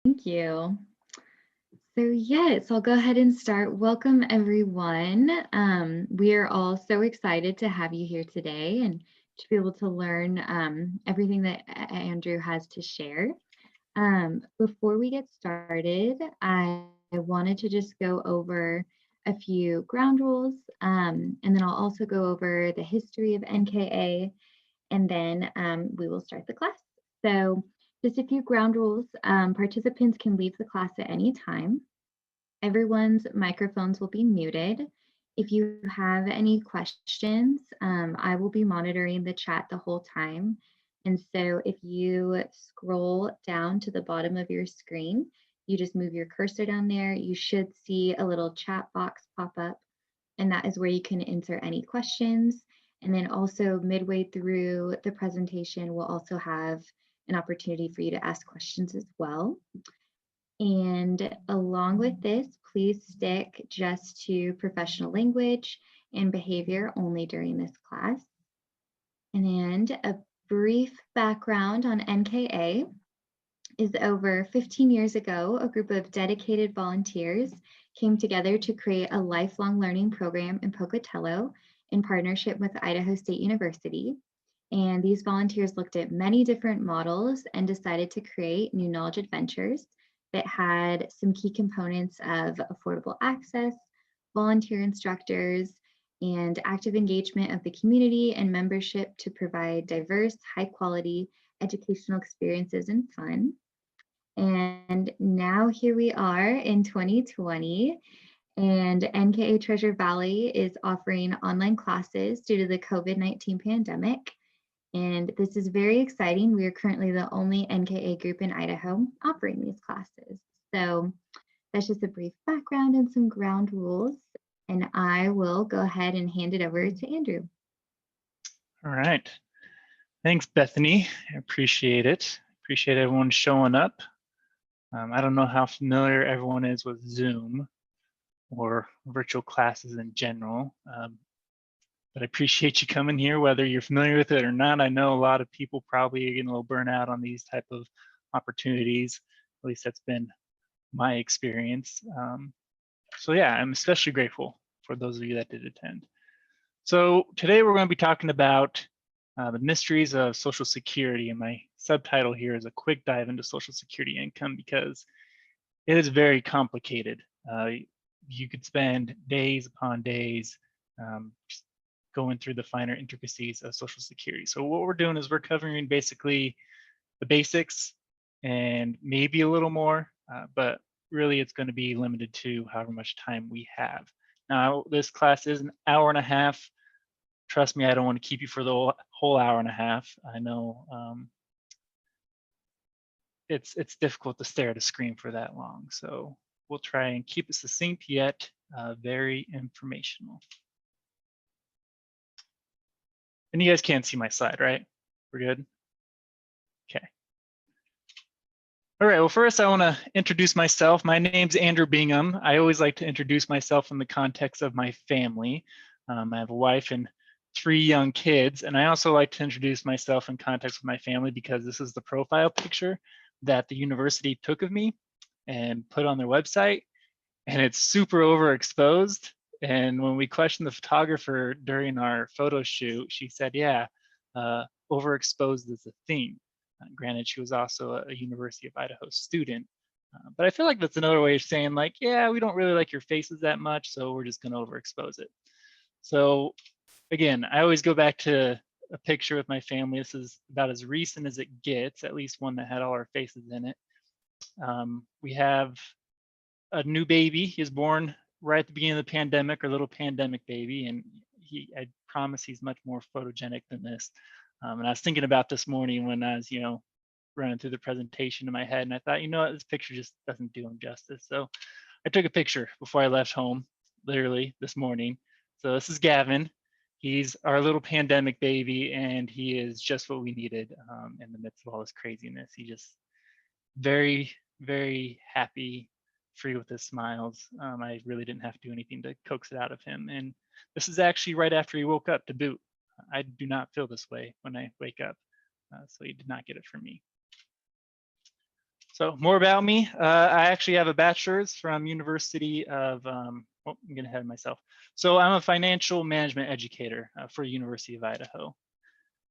Thank you. So yes, I'll go ahead and start. Welcome everyone. We are all so excited to have you here today and to be able to learn everything that Andrew has to share. Before we get started, I wanted to just go over a few ground rules, and then I'll also go over the history of NKA, and then we will start the class. So just a few ground rules. Participants can leave the class at any time. Everyone's microphones will be muted. If you have any questions, I will be monitoring the chat the whole time. And so if you scroll down to the bottom of your screen, you just move your cursor down there, you should see a little chat box pop up, and that is where you can answer any questions. And then also midway through the presentation, we'll also have an opportunity for you to ask questions as well. And along with this, please stick just to professional language and behavior only during this class. And a brief background on NKA is over 15 years ago, a group of dedicated volunteers came together to create a lifelong learning program in Pocatello in partnership with Idaho State University. And these volunteers looked at many different models and decided to create new knowledge adventures that had some key components of affordable access, volunteer instructors, and active engagement of the community and membership to provide diverse, high quality educational experiences and fun. And now here we are in 2020, and NKA Treasure Valley is offering online classes due to the COVID-19 pandemic. And this is very exciting. We are currently the only NKA group in Idaho offering these classes. So that's just a brief background and some ground rules. And I will go ahead and hand it over to Andrew. All right. Thanks, Bethany. I appreciate it. Appreciate everyone showing up. I don't know how familiar everyone is with Zoom or virtual classes in general, but I appreciate you coming here, whether you're familiar with it or not. I know a lot of people probably are getting a little burnout on these type of opportunities. At least that's been my experience. So yeah, I'm especially grateful for those of you that did attend. So today we're going to be talking about the mysteries of Social Security, and my subtitle here is a quick dive into Social Security income because it is very complicated. You could spend days upon days just going through the finer intricacies of Social Security. So what we're doing is we're covering basically the basics and maybe a little more, but really it's going to be limited to however much time we have. Now, this class is an hour and a half. Trust me, I don't want to keep you for the whole hour and a half. I know it's difficult to stare at a screen for that long. So we'll try and keep it succinct yet very informational. And you guys can't see my slide, right? We're good? Okay. All right, well, first I want to introduce myself. My name's Andrew Bingham. I always like to introduce myself in the context of my family. I have a wife and 3 young kids, and I also like to introduce myself in context with my family because this is the profile picture that the university took of me and put on their website, and it's super overexposed. And when we questioned the photographer during our photo shoot, she said, yeah, overexposed is a thing. Granted, she was also a University of Idaho student, but I feel like that's another way of saying like, yeah, we don't really like your faces that much, so we're just gonna overexpose it. So again, I always go back to a picture with my family. This is about as recent as it gets, at least one that had all our faces in it. We have a new baby. He was born right at the beginning of the pandemic, our little pandemic baby, and I promise he's much more photogenic than this. And I was thinking about this morning when I was, running through the presentation in my head, and I thought, you know what, this picture just doesn't do him justice. So I took a picture before I left home, literally this morning. So this is Gavin. He's our little pandemic baby, and he is just what we needed in the midst of all this craziness. He just very, very happy, free with his smiles. I really didn't have to do anything to coax it out of him. And this is actually right after he woke up to boot. I do not feel this way when I wake up, so he did not get it from me. So more about me. I actually have a bachelor's from University of, I'm getting ahead of myself. So I'm a financial management educator for University of Idaho.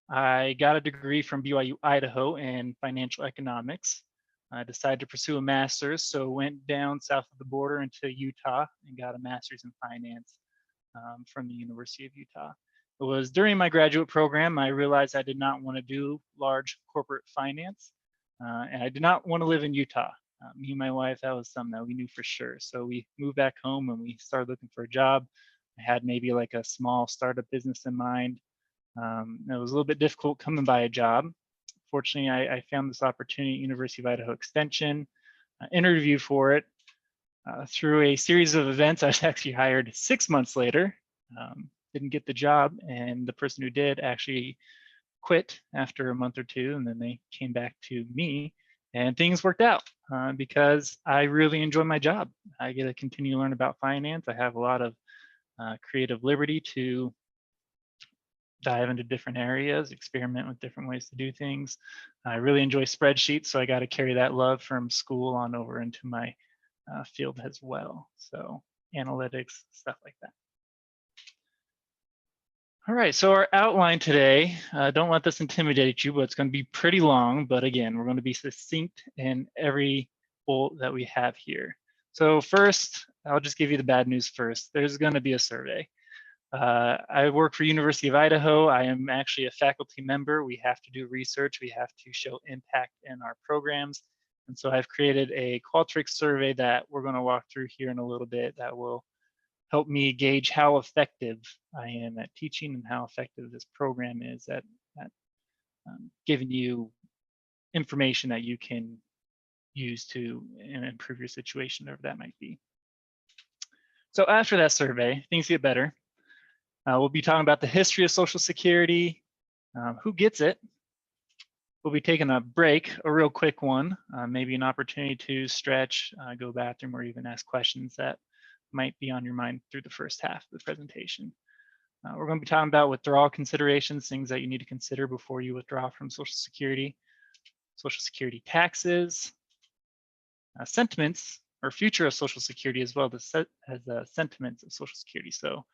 I got a degree from BYU Idaho in financial economics. I decided to pursue a master's, so went down south of the border into Utah and got a master's in finance from the University of Utah. It was during my graduate program, I realized I did not want to do large corporate finance, and I did not want to live in Utah. Me and my wife, that was something that we knew for sure. So we moved back home and we started looking for a job. I had maybe like a small startup business in mind. It was a little bit difficult coming by a job. Fortunately, I found this opportunity at University of Idaho Extension, interviewed for it. Through a series of events, I was actually hired 6 months later. Didn't get the job, and the person who did actually quit after a month or two, and then they came back to me, and things worked out because I really enjoy my job. I get to continue to learn about finance. I have a lot of creative liberty to dive into different areas, experiment with different ways to do things. I really enjoy spreadsheets, so I got to carry that love from school on over into my field as well. So analytics, stuff like that. All right, so our outline today, don't let this intimidate you, but it's going to be pretty long. But again, we're going to be succinct in every bullet that we have here. So first, I'll just give you the bad news first. There's going to be a survey. I work for University of Idaho. I am actually a faculty member. We have to do research. We have to show impact in our programs. And so I've created a Qualtrics survey that we're going to walk through here in a little bit that will help me gauge how effective I am at teaching and how effective this program is at giving you information that you can use to improve your situation, whatever that might be. So after that survey, things get better. We'll be talking about the history of Social Security, who gets it. We'll be taking a break, a real quick one, maybe an opportunity to stretch, go to the bathroom, or even ask questions that might be on your mind through the first half of the presentation. We're going to be talking about withdrawal considerations, things that you need to consider before you withdraw from Social Security taxes, sentiments or future of Social Security, as well as sentiments of Social Security. So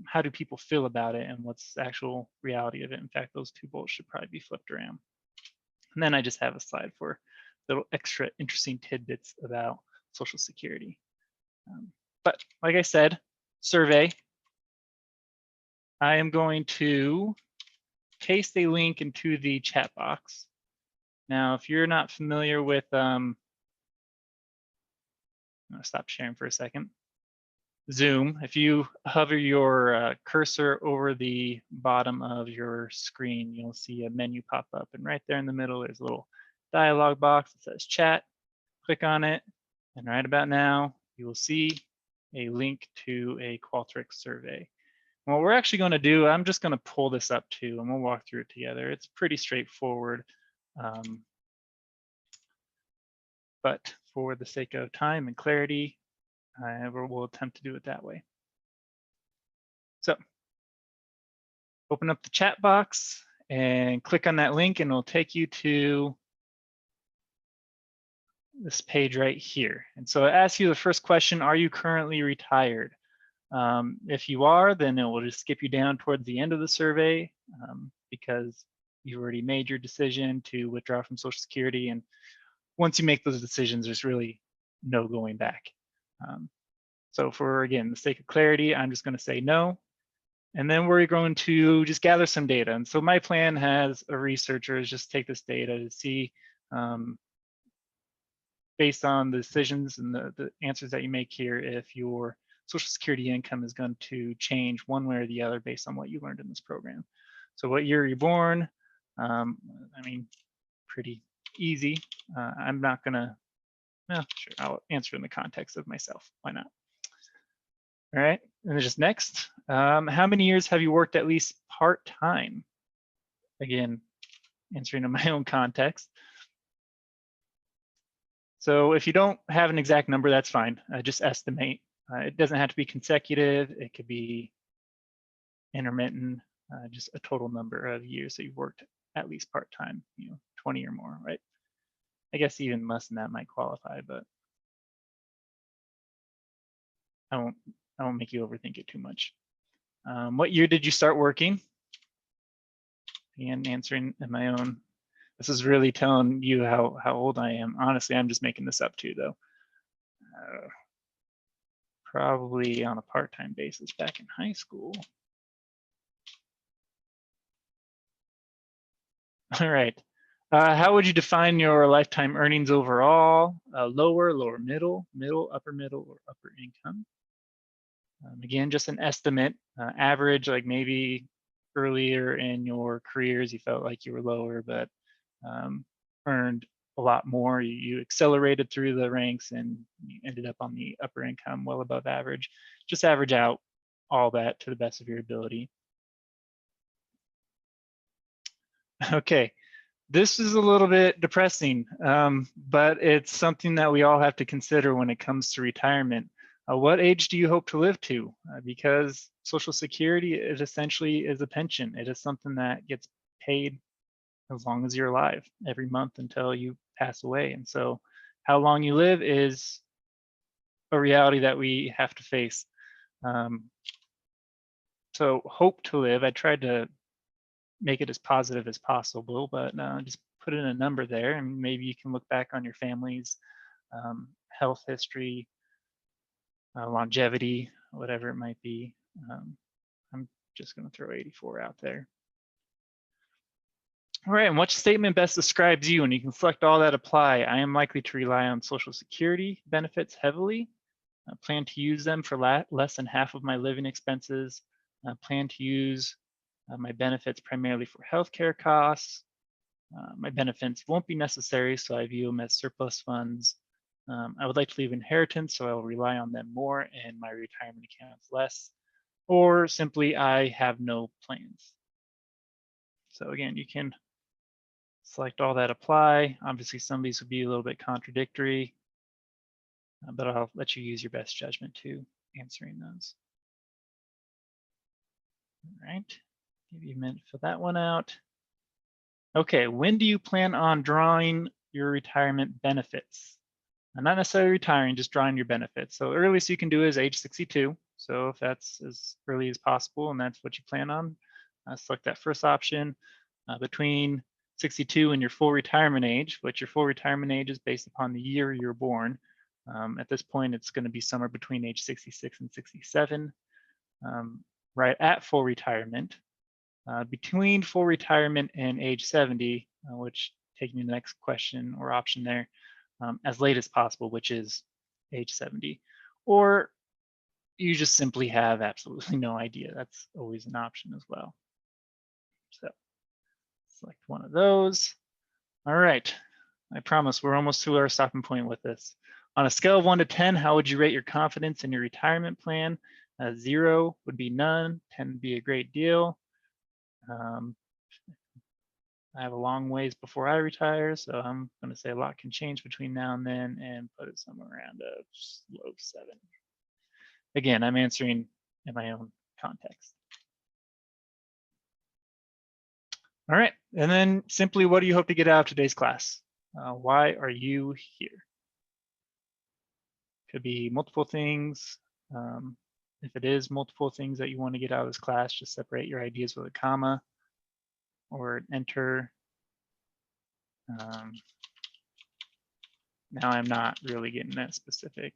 how do people feel about it and what's the actual reality of it? In fact, those two bullets should probably be flipped around. And then I just have a slide for little extra interesting tidbits about Social Security. But like I said, survey. I am going to paste a link into the chat box. Now, if you're not familiar with, I'm gonna stop sharing for a second. Zoom, if you hover your cursor over the bottom of your screen, you'll see a menu pop up, and right there in the middle, there's a little dialog box that says chat. Click on it, and right about now, you will see a link to a Qualtrics survey. And what we're actually going to do, I'm just going to pull this up too, and we'll walk through it together. It's pretty straightforward, but for the sake of time and clarity, we'll attempt to do it that way. So open up the chat box and click on that link, and it'll take you to this page right here. And so it asks you the first question, are you currently retired? If you are, then it will just skip you down towards the end of the survey because you've already made your decision to withdraw from Social Security. And once you make those decisions, there's really no going back. So for, again, the sake of clarity, I'm just going to say no. And then we're going to just gather some data. And so my plan as a researcher is just take this data to see, based on the decisions and the answers that you make here, if your Social Security income is going to change one way or the other based on what you learned in this program. So what year you're born, I mean, pretty easy. I'm not gonna, well, sure, I'll answer in the context of myself, why not? All right, and then just next, how many years have you worked at least part-time? Again, answering in my own context. So if you don't have an exact number, that's fine. Just estimate. It doesn't have to be consecutive. It could be intermittent, just a total number of years that you've worked at least part-time, 20 or more, right? I guess even less than that might qualify, but I won't make you overthink it too much. What year did you start working? And answering in my own. This is really telling you how old I am. Honestly, I'm just making this up too, though. Probably on a part-time basis back in high school. All right. How would you define your lifetime earnings overall? Lower, lower middle, middle, or upper income? Again, just an estimate. Average, like maybe earlier in your careers, you felt like you were lower, but earned a lot more. You accelerated through the ranks and you ended up on the upper income, well above average. Just average out all that to the best of your ability. Okay, this is a little bit depressing, but it's something that we all have to consider when it comes to retirement. What age do you hope to live to? Because Social Security, it essentially is a pension. It is something that gets paid as long as you're alive every month until you pass away. And so how long you live is a reality that we have to face. So hope to live, I tried to make it as positive as possible, but just put in a number there and maybe you can look back on your family's health history, longevity, whatever it might be. I'm just going to throw 84 out there. All right, and what statement best describes you? And you can select all that apply. I am likely to rely on Social Security benefits heavily. I plan to use them for less than half of my living expenses. I plan to use my benefits primarily for healthcare costs. My benefits won't be necessary, so I view them as surplus funds. I would like to leave inheritance, so I will rely on them more and my retirement accounts less. Or simply, I have no plans. So again, you can select all that apply. Obviously, some of these would be a little bit contradictory, but I'll let you use your best judgment to answering those. All right, give you a minute to fill that one out. Okay, when do you plan on drawing your retirement benefits? Not necessarily retiring, just drawing your benefits. So earliest you can do is age 62. So if that's as early as possible and that's what you plan on, select that first option. Between 62 and your full retirement age, which your full retirement age is based upon the year you're born. At this point, it's going to be somewhere between age 66 and 67. Right at full retirement, between full retirement and age 70, which taking me to the next question or option there, as late as possible, which is age 70. Or you just simply have absolutely no idea. That's always an option as well. So select one of those. All right, I promise we're almost to our stopping point with this. On a scale of 1 to 10, how would you rate your confidence in your retirement plan? 0 would be none, 10 would be a great deal. I have a long ways before I retire, so I'm going to say a lot can change between now and then and put it somewhere around a low 7. Again, I'm answering in my own context. All right, and then simply, what do you hope to get out of today's class? Why are you here? Could be multiple things. If it is multiple things that you want to get out of this class, just separate your ideas with a comma or enter. Now I'm not really getting that specific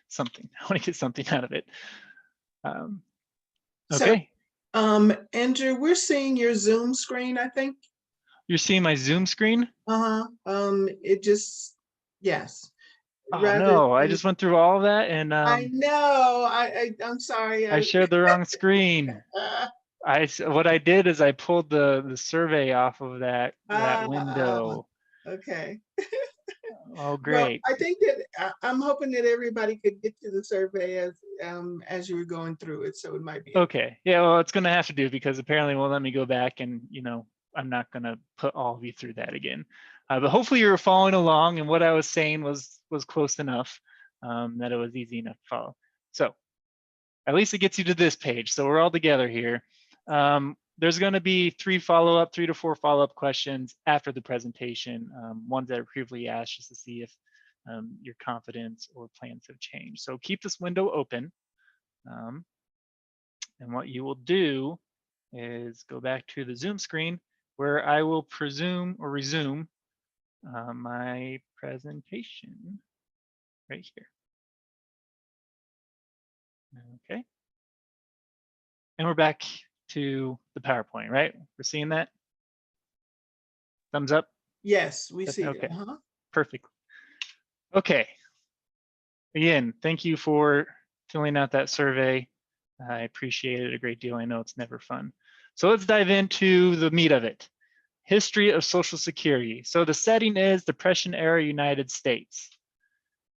something. I want to get something out of it. Okay. So, Andrew, we're seeing your Zoom screen, I think. You're seeing my Zoom screen? It just, yes. Oh no, I just went through all of that and I know. I'm sorry. I shared the wrong screen. What I did is I pulled the survey off of that window. Okay. Oh, great. Well, I think that I'm hoping that everybody could get to the survey as you were going through it, so it might be okay. Yeah, well, it's going to have to do because apparently it won't let me go back and I'm not going to put all of you through that again. But hopefully you were following along, and what I was saying was close enough that it was easy enough to follow. So at least it gets you to this page. So we're all together here. there's going to be 3 to 4 follow-up questions after the presentation, ones that are previously asked, just to see if your confidence or plans have changed. So keep this window open. And what you will do is go back to the Zoom screen, where I will resume my presentation right here. Okay. And we're back to the PowerPoint, right? We're seeing that? Thumbs up? Yes, we see Okay. it. Uh-huh. Perfect. Okay. Again, thank you for filling out that survey. I appreciate it a great deal. I know it's never fun. So let's dive into the meat of it. History of Social Security. So the setting is Depression era United States.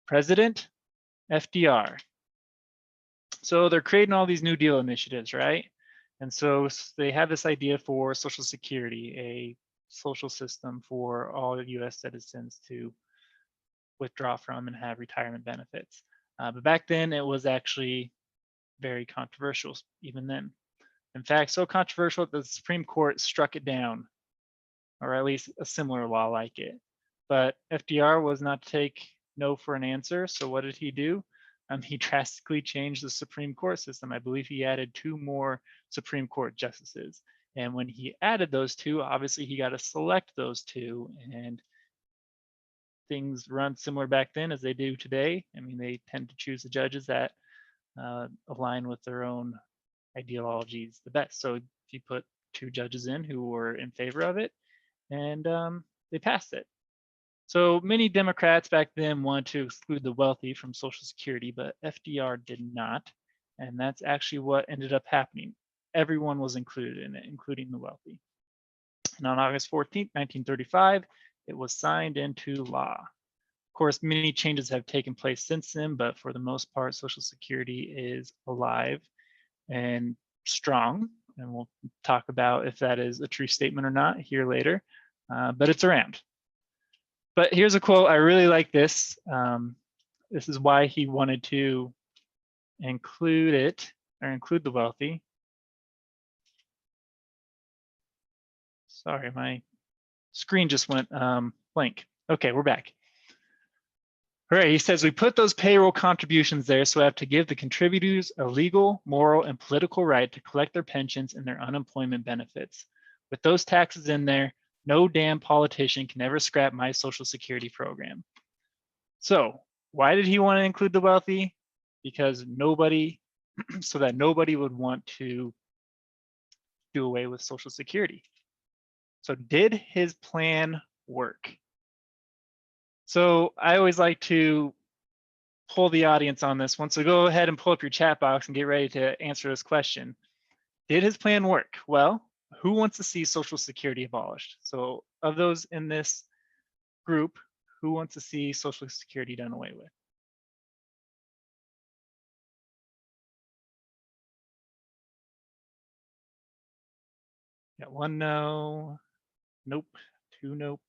President, FDR. So they're creating all these New Deal initiatives, right? And so they have this idea for Social Security, a social system for all US citizens to withdraw from and have retirement benefits. But back then it was actually very controversial, even then. In fact, so controversial that the Supreme Court struck it down, or at least a similar law like it. But FDR was not to take no for an answer. So what did he do? He drastically changed the Supreme Court system. I believe he added 2 more Supreme Court justices. And when he added those 2, obviously he got to select those 2, and things run similar back then as they do today. I mean, they tend to choose the judges that align with their own ideologies the best. So if you put 2 judges in who were in favor of it, and they passed it. So many Democrats back then wanted to exclude the wealthy from Social Security, but FDR did not. And that's actually what ended up happening. Everyone was included in it, including the wealthy. And on August 14th, 1935, it was signed into law. Of course, many changes have taken place since then, but for the most part, Social Security is alive and strong. And we'll talk about if that is a true statement or not here later, but it's around. But here's a quote. I really like this. This is why he wanted to include it, or include the wealthy. Sorry, my screen just went blank. Okay, we're back. All right, he says, we put those payroll contributions there so we have to give the contributors a legal, moral, and political right to collect their pensions and their unemployment benefits. With those taxes in there, no damn politician can ever scrap my Social Security program. So why did he want to include the wealthy? Because nobody, so that nobody would want to do away with Social Security. So did his plan work? So I always like to pull the audience on this one. So go ahead and pull up your chat box and get ready to answer this question. Did his plan work? Well, who wants to see Social Security abolished? So of those in this group, who wants to see Social Security done away with? Got 1 no, nope, 2 nopes.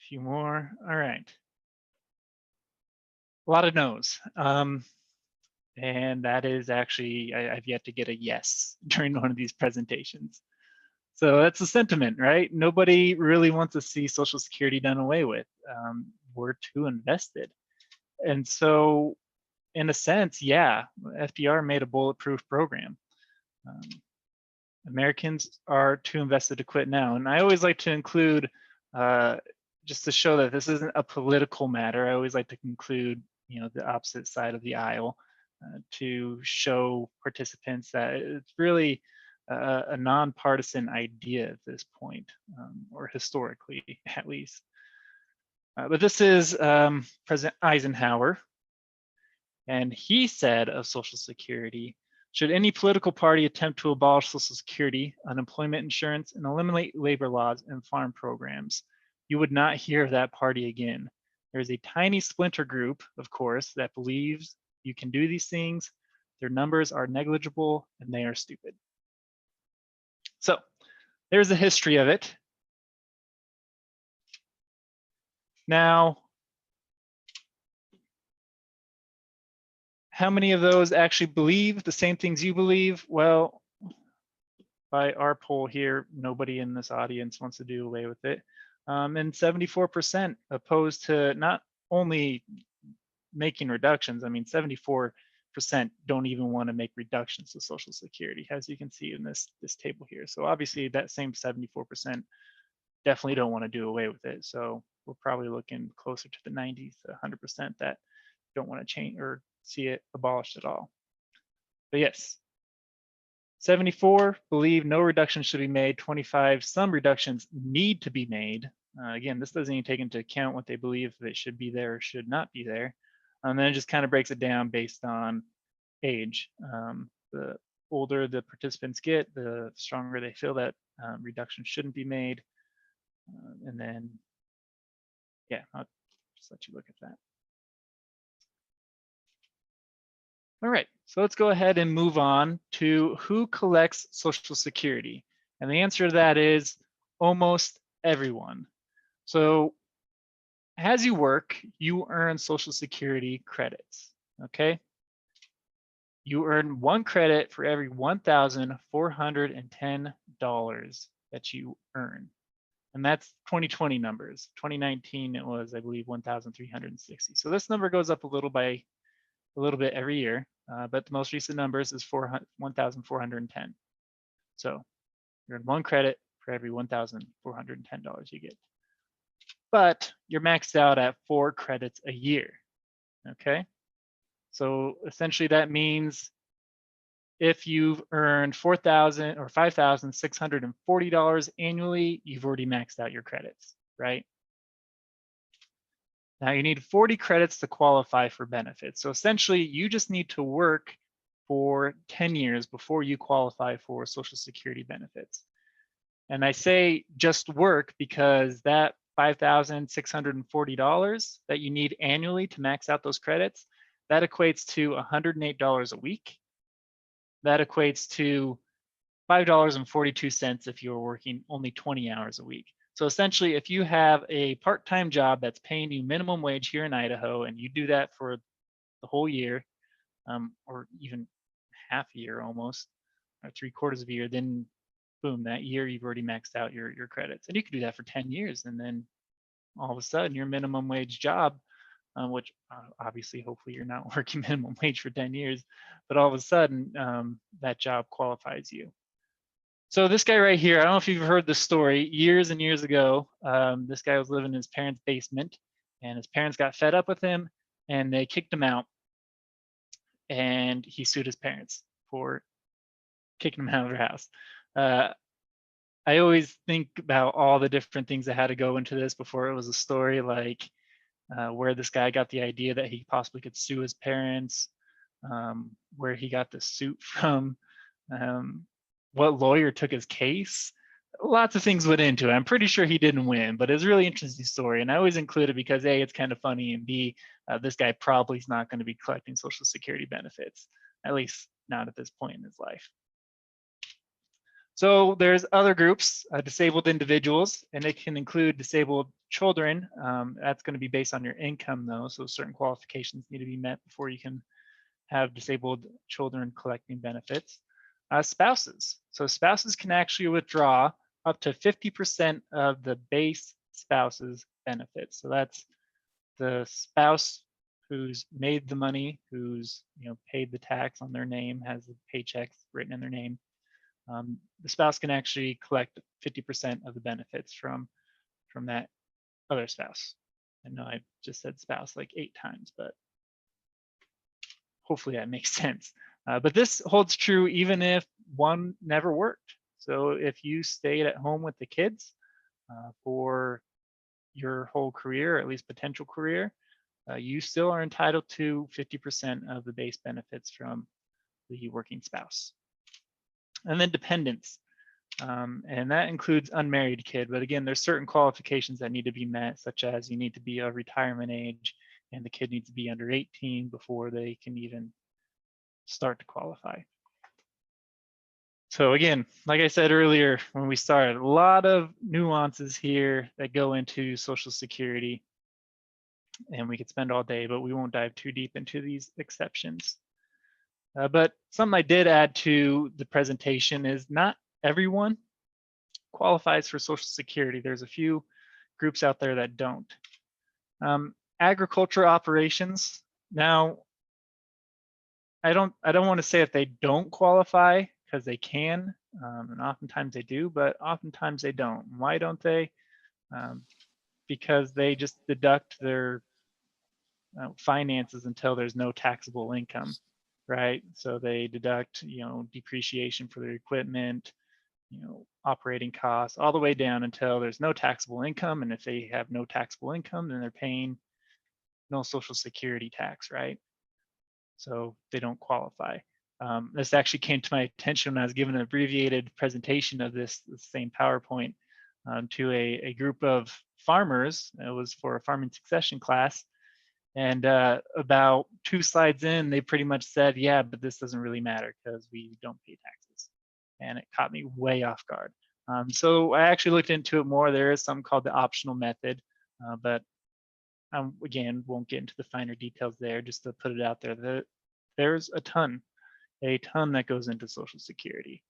A few more, all right. A lot of no's. And that is actually, I've yet to get a yes during one of these presentations. So that's the sentiment, right? Nobody really wants to see Social Security done away with. We're too invested. And so in a sense, yeah, FDR made a bulletproof program. Americans are too invested to quit now. And I always like to include, just to show that this isn't a political matter, I always like to include, the opposite side of the aisle to show participants that it's really a nonpartisan idea at this point, or historically at least. But this is President Eisenhower, and he said of Social Security, should any political party attempt to abolish Social Security, unemployment insurance, and eliminate labor laws and farm programs, you would not hear of that party again. There is a tiny splinter group, of course, that believes you can do these things. Their numbers are negligible and they are stupid. So there's the history of it. Now, how many of those actually believe the same things you believe? Well, by our poll here, nobody in this audience wants to do away with it. And 74% opposed to not only making reductions, I mean, 74% don't even want to make reductions to Social Security, as you can see in this table here. So obviously that same 74% definitely don't want to do away with it. So we're probably looking closer to the 90s to 100% that don't want to change or see it abolished at all. But yes, 74 believe no reductions should be made. 25, some reductions need to be made. Again, this doesn't even take into account what they believe that should be there or should not be there. And then it just kind of breaks it down based on age. The older the participants get, the stronger they feel that reductions shouldn't be made. And then, yeah, I'll just let you look at that. All right, so let's go ahead and move on to who collects Social Security. And the answer to that is almost everyone. So as you work, you earn Social Security credits, okay? You earn 1 credit for every $1,410 that you earn. And that's 2020 numbers. 2019, it was, I believe, 1,360. So this number goes up a little bit every year, but the most recent numbers is 1,410. So you earn 1 credit for every $1,410 you get. But you're maxed out at 4 credits a year, okay? So essentially that means if you've earned $4,000 or $5,640 annually, you've already maxed out your credits, right? Now you need 40 credits to qualify for benefits. So essentially you just need to work for 10 years before you qualify for Social Security benefits. And I say just work because that $5,640 that you need annually to max out those credits, that equates to $108 a week. That equates to $5.42 if you're working only 20 hours a week. So essentially, if you have a part-time job that's paying you minimum wage here in Idaho, and you do that for the whole year, or even half a year almost, or 3/4 of a year, then boom, that year you've already maxed out your credits. And you could do that for 10 years, and then all of a sudden your minimum wage job, which obviously hopefully you're not working minimum wage for 10 years, but all of a sudden that job qualifies you. So this guy right here, I don't know if you've heard this story, years and years ago, this guy was living in his parents' basement, and his parents got fed up with him and they kicked him out, and he sued his parents for kicking him out of their house. I always think about all the different things that had to go into this before it was a story, like where this guy got the idea that he possibly could sue his parents, where he got the suit from, what lawyer took his case. Lots of things went into it. I'm pretty sure he didn't win, but it's a really interesting story. And I always include it because A, it's kind of funny, and B, this guy probably is not going to be collecting Social Security benefits, at least not at this point in his life. So there's other groups, disabled individuals, and it can include disabled children. That's going to be based on your income though, so certain qualifications need to be met before you can have disabled children collecting benefits. Spouses. So spouses can actually withdraw up to 50% of the base spouse's benefits. So that's the spouse who's made the money, who's paid the tax on their name, has the paychecks written in their name. The spouse can actually collect 50% of the benefits from that other spouse. I know I just said spouse like 8 times, but hopefully that makes sense. But this holds true even if one never worked. So if you stayed at home with the kids for your whole career, or at least potential career, you still are entitled to 50% of the base benefits from the working spouse. And then dependents, and that includes unmarried kid. But again, there's certain qualifications that need to be met, such as you need to be of retirement age, and the kid needs to be under 18 before they can even start to qualify. So again, like I said earlier when we started, a lot of nuances here that go into Social Security, and we could spend all day, but we won't dive too deep into these exceptions. But something I did add to the presentation is not everyone qualifies for Social Security. There's a few groups out there that don't. Agriculture operations. Now, I don't want to say that they don't qualify, because they can, and oftentimes they do, but oftentimes they don't. Why don't they? Because they just deduct their finances until there's no taxable income, right? So they deduct, depreciation for their equipment, operating costs, all the way down until there's no taxable income. And if they have no taxable income, then they're paying no Social Security tax, right? So they don't qualify. This actually came to my attention when I was given an abbreviated presentation of this same PowerPoint to a group of farmers. It was for a farming succession class. And about 2 slides in, they pretty much said, yeah, but this doesn't really matter because we don't pay taxes. And it caught me way off guard. So I actually looked into it more. There is something called the optional method, but again, won't get into the finer details there, just to put it out there. There's a ton that goes into Social Security.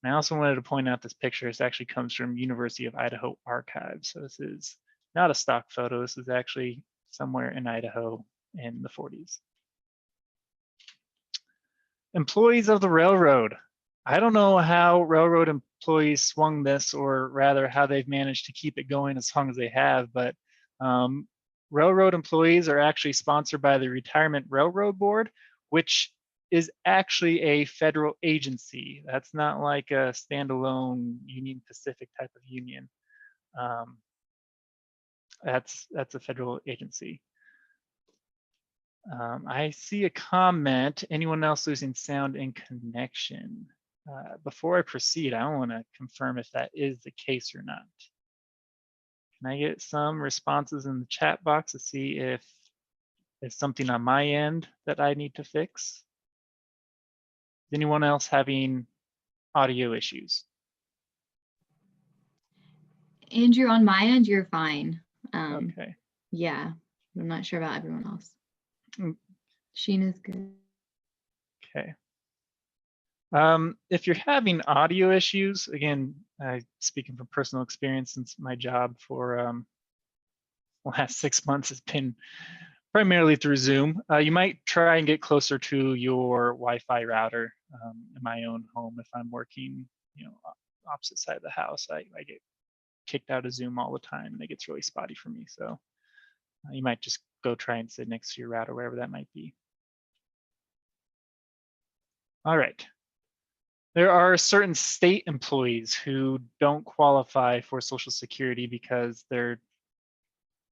And I also wanted to point out this picture. This actually comes from University of Idaho archives. So this is not a stock photo. This is actually somewhere in Idaho in the 40s. Employees of the railroad. I don't know how railroad employees swung this, or rather how they've managed to keep it going as long as they have, but railroad employees are actually sponsored by the Retirement Railroad Board, which is actually a federal agency. That's not like a standalone Union Pacific type of union. That's a federal agency. I see a comment. Anyone else losing sound and connection? Before I proceed, I want to confirm if that is the case or not. Can I get some responses in the chat box to see if there's something on my end that I need to fix? Is anyone else having audio issues? Andrew, on my end, you're fine. Okay. Yeah, I'm not sure about everyone else. Mm. Sheena's good. Okay. If you're having audio issues, again, speaking from personal experience, since my job for the last 6 months has been primarily through Zoom, you might try and get closer to your Wi-Fi router. In my own home, if I'm working, opposite side of the house, I get kicked out of Zoom all the time, and it gets really spotty for me. So you might just go try and sit next to your router, wherever that might be. All right. There are certain state employees who don't qualify for Social Security because their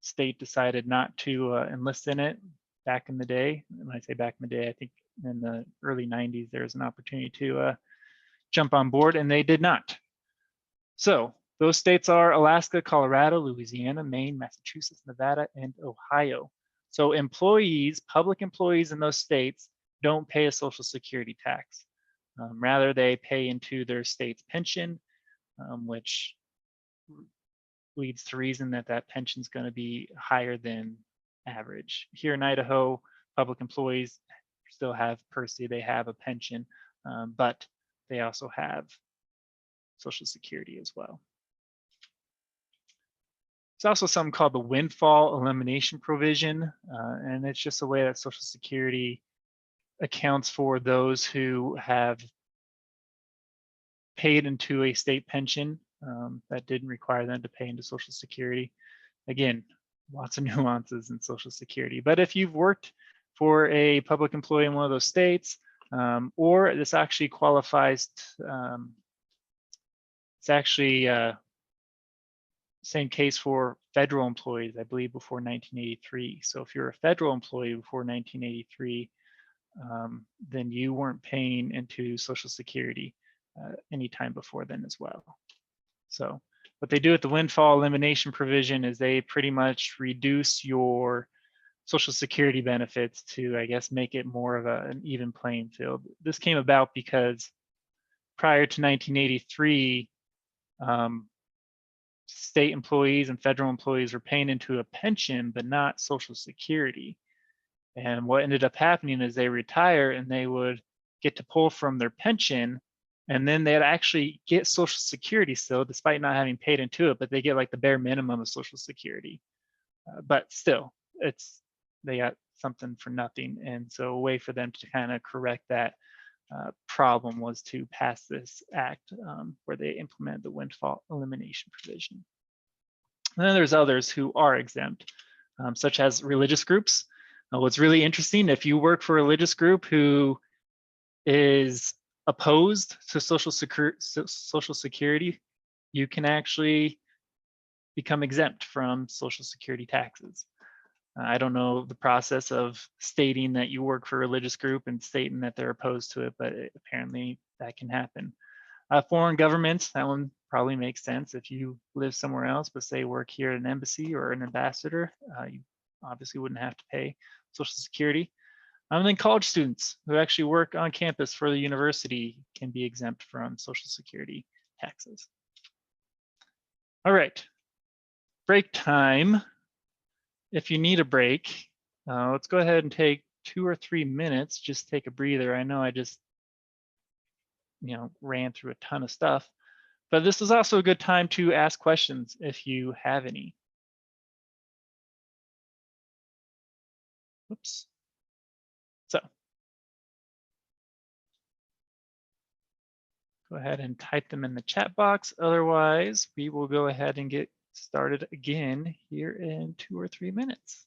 state decided not to enlist in it back in the day. When I say back in the day, I think in the early 90s, there was an opportunity to jump on board, and they did not. So those states are Alaska, Colorado, Louisiana, Maine, Massachusetts, Nevada, and Ohio. So employees, public employees in those states, don't pay a Social Security tax. Rather, they pay into their state's pension, which leads to reason that that pension is going to be higher than average. Here in Idaho, public employees still have, per se, they have a pension, but they also have Social Security as well. There's also something called the windfall elimination provision, and it's just a way that Social Security accounts for those who have paid into a state pension that didn't require them to pay into Social Security. Again, lots of nuances in Social Security. But if you've worked for a public employee in one of those states, or this actually qualifies, it's actually same case for federal employees, I believe, before 1983. So if you're a federal employee before 1983, then you weren't paying into Social Security anytime before then as well. So what they do with the windfall elimination provision is they pretty much reduce your Social Security benefits to, I guess, make it more of an even playing field. This came about because prior to 1983, state employees and federal employees were paying into a pension, but not Social Security. And what ended up happening is they retire and they would get to pull from their pension, and then they'd actually get Social Security still, despite not having paid into it, but they get like the bare minimum of Social Security. But still, they got something for nothing. And so a way for them to kind of correct that problem was to pass this act where they implemented the windfall elimination provision. And then there's others who are exempt, such as religious groups. What's really interesting, if you work for a religious group who is opposed to Social Security, you can actually become exempt from Social Security taxes. I don't know the process of stating that you work for a religious group and stating that they're opposed to it, but apparently that can happen. Foreign governments, that one probably makes sense. If you live somewhere else, but say work here at an embassy or an ambassador, you obviously wouldn't have to pay Social Security. And then college students who actually work on campus for the university can be exempt from Social Security taxes. All right, break time. If you need a break, let's go ahead and take 2 or 3 minutes, just take a breather. I know I just, ran through a ton of stuff, but this is also a good time to ask questions if you have any. Oops. So go ahead and type them in the chat box. Otherwise, we will go ahead and get started again here in 2 or 3 minutes.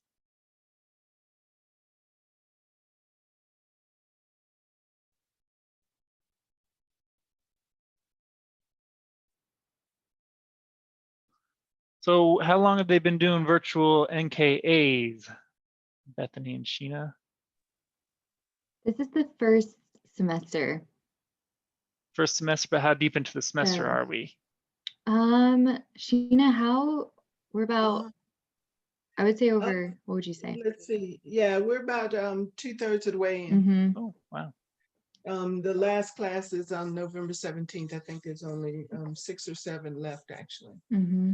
So how long have they been doing virtual NKAs? Bethany and Sheena? This is the first semester. First semester, but how deep into the semester are we? Sheena, we're about, I would say over, what would you say? Let's see. Yeah, we're about 2/3 of the way in. Mm-hmm. Oh, wow. The last class is on November 17th. I think there's only 6 or 7 left, actually. Mm-hmm.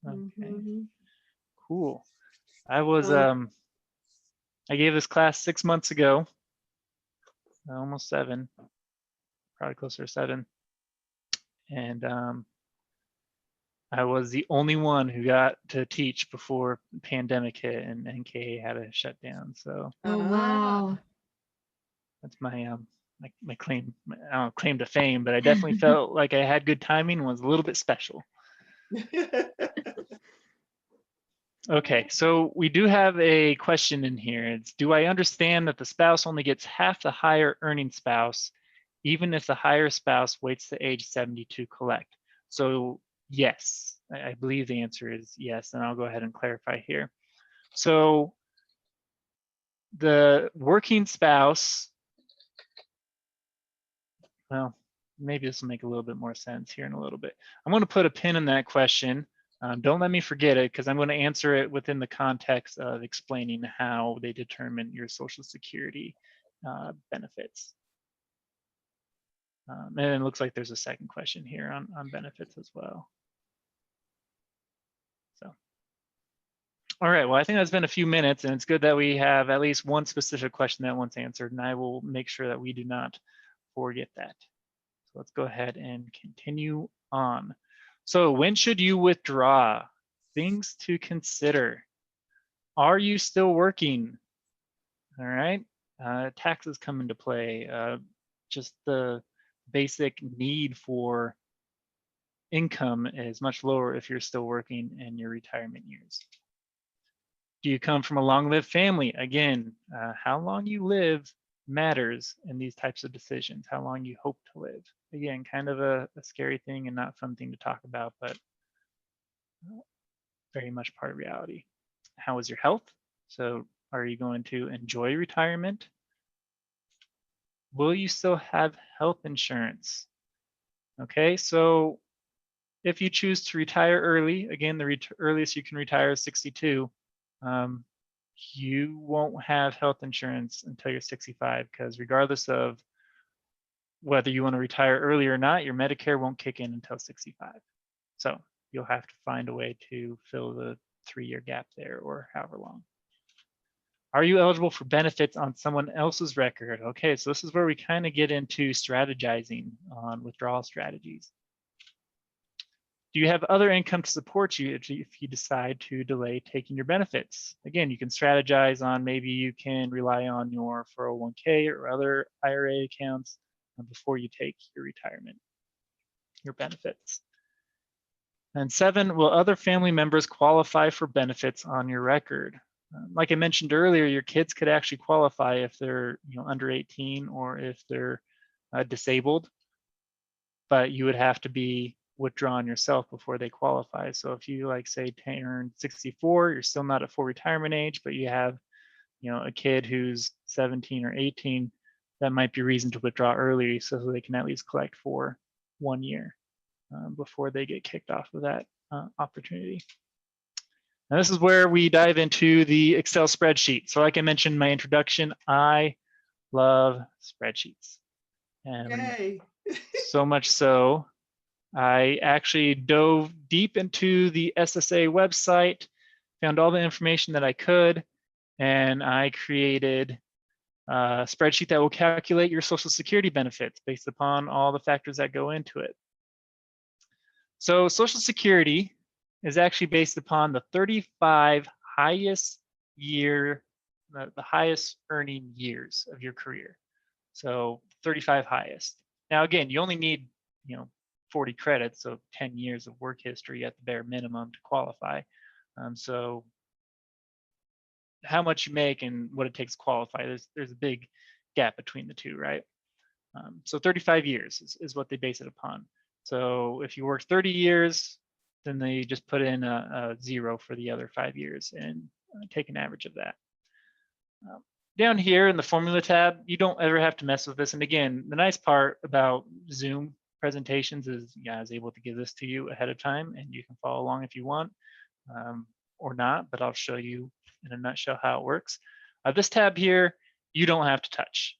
Okay, cool. I was, I gave this class 6 months ago, almost 7, probably closer to 7. And I was the only one who got to teach before the pandemic hit and NKA had to shut down. So Oh, wow. that's my my claim. I don't claim to fame, but I definitely felt like I had good timing and was a little bit special. Okay, so we do have a question in here. It's, do I understand that the spouse only gets half the higher earning spouse, even if the higher spouse waits to age 70 to collect? So yes, I believe the answer is yes, and I'll go ahead and clarify here. So the working spouse, well, maybe this will make a little bit more sense here in a little bit. I'm going to put a pin in that question. Don't let me forget it, because I'm going to answer it within the context of explaining how they determine your Social Security benefits. And it looks like there's a second question here on benefits as well. So, all right, well, I think that's been a few minutes, and it's good that we have at least one specific question that once answered, and I will make sure that we do not forget that. So let's go ahead and continue on. So when should you withdraw? Things to consider. Are you still working? All right, taxes come into play. Just the basic need for income is much lower if you're still working in your retirement years. Do you come from a long-lived family? Again, how long you live matters in these types of decisions, how long you hope to live. Again, kind of a scary thing and not fun thing to talk about, but very much part of reality. How is your health? So are you going to enjoy retirement? Will you still have health insurance? Okay, so if you choose to retire early, again, the earliest you can retire is 62, you won't have health insurance until you're 65, because regardless of whether you want to retire early or not, your Medicare won't kick in until 65. So you'll have to find a way to fill the 3-year gap there, or however long. Are you eligible for benefits on someone else's record? Okay, so this is where we kind of get into strategizing on withdrawal strategies. Do you have other income to support you if you decide to delay taking your benefits? Again, you can strategize on maybe you can rely on your 401k or other IRA accounts before you take your retirement, your benefits. And 7, will other family members qualify for benefits on your record? Like I mentioned earlier, your kids could actually qualify if they're under 18 or if they're disabled, but you would have to be withdrawn yourself before they qualify. So if you say turn 64, you're still not at full retirement age, but you have a kid who's 17 or 18, that might be reason to withdraw early so they can at least collect for 1 year before they get kicked off of that opportunity. Now this is where we dive into the Excel spreadsheet. So like I mentioned in my introduction, I love spreadsheets. And Yay. so much so, I actually dove deep into the SSA website, found all the information that I could, and I created a spreadsheet that will calculate your Social Security benefits based upon all the factors that go into it. So Social Security is actually based upon the 35 highest the highest earning years of your career. So 35 highest. Now again, you only need 40 credits, so 10 years of work history at the bare minimum to qualify. So how much you make and what it takes to qualify, there's a big gap between the two, right? So 35 years is what they base it upon. So if you work 30 years, then they just put in a 0 for the other 5 years and take an average of that. Down here in the formula tab, you don't ever have to mess with this. And again, the nice part about Zoom presentations is I was able to give this to you ahead of time and you can follow along if you want or not, but I'll show you in a nutshell how it works. This tab here, you don't have to touch.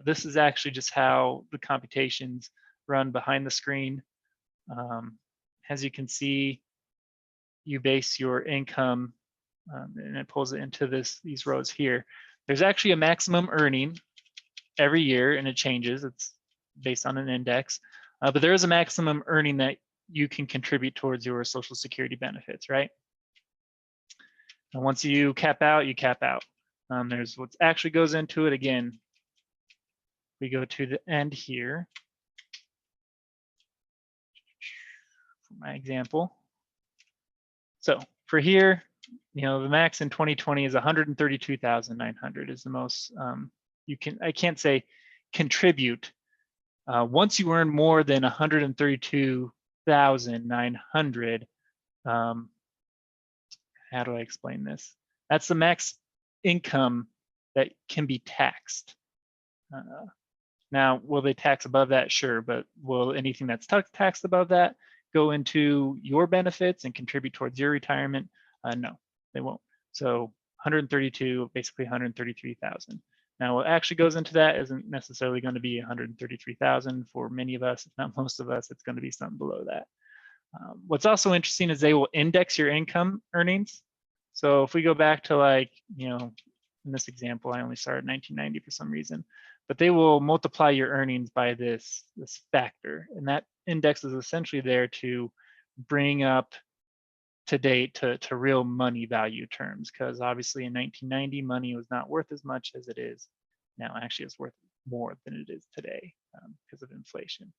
This is actually just how the computations run behind the screen. As you can see, you base your income and it pulls it into these rows here. There's actually a maximum earning every year and it changes. It's based on an index, but there is a maximum earning that you can contribute towards your Social Security benefits, right? And once you cap out, you cap out. There's what actually goes into it. Again, we go to the end here. For my example. So for here, the max in 2020 is 132,900 is the most I can't say contribute. Once you earn more than 132,900, how do I explain this? That's the max income that can be taxed. Now, will they tax above that? Sure, but will anything that's taxed above that go into your benefits and contribute towards your retirement? No, they won't. So 132, basically 133,000. Now, what actually goes into that isn't necessarily going to be 133,000 for many of us, if not most of us. It's going to be something below that. What's also interesting is they will index your income earnings. So if we go back to in this example, I only started 1990 for some reason, but they will multiply your earnings by this factor. And that index is essentially there to bring up to date to real money value terms, because obviously in 1990, money was not worth as much as it is now. Actually, it's worth more than it is today because of inflation.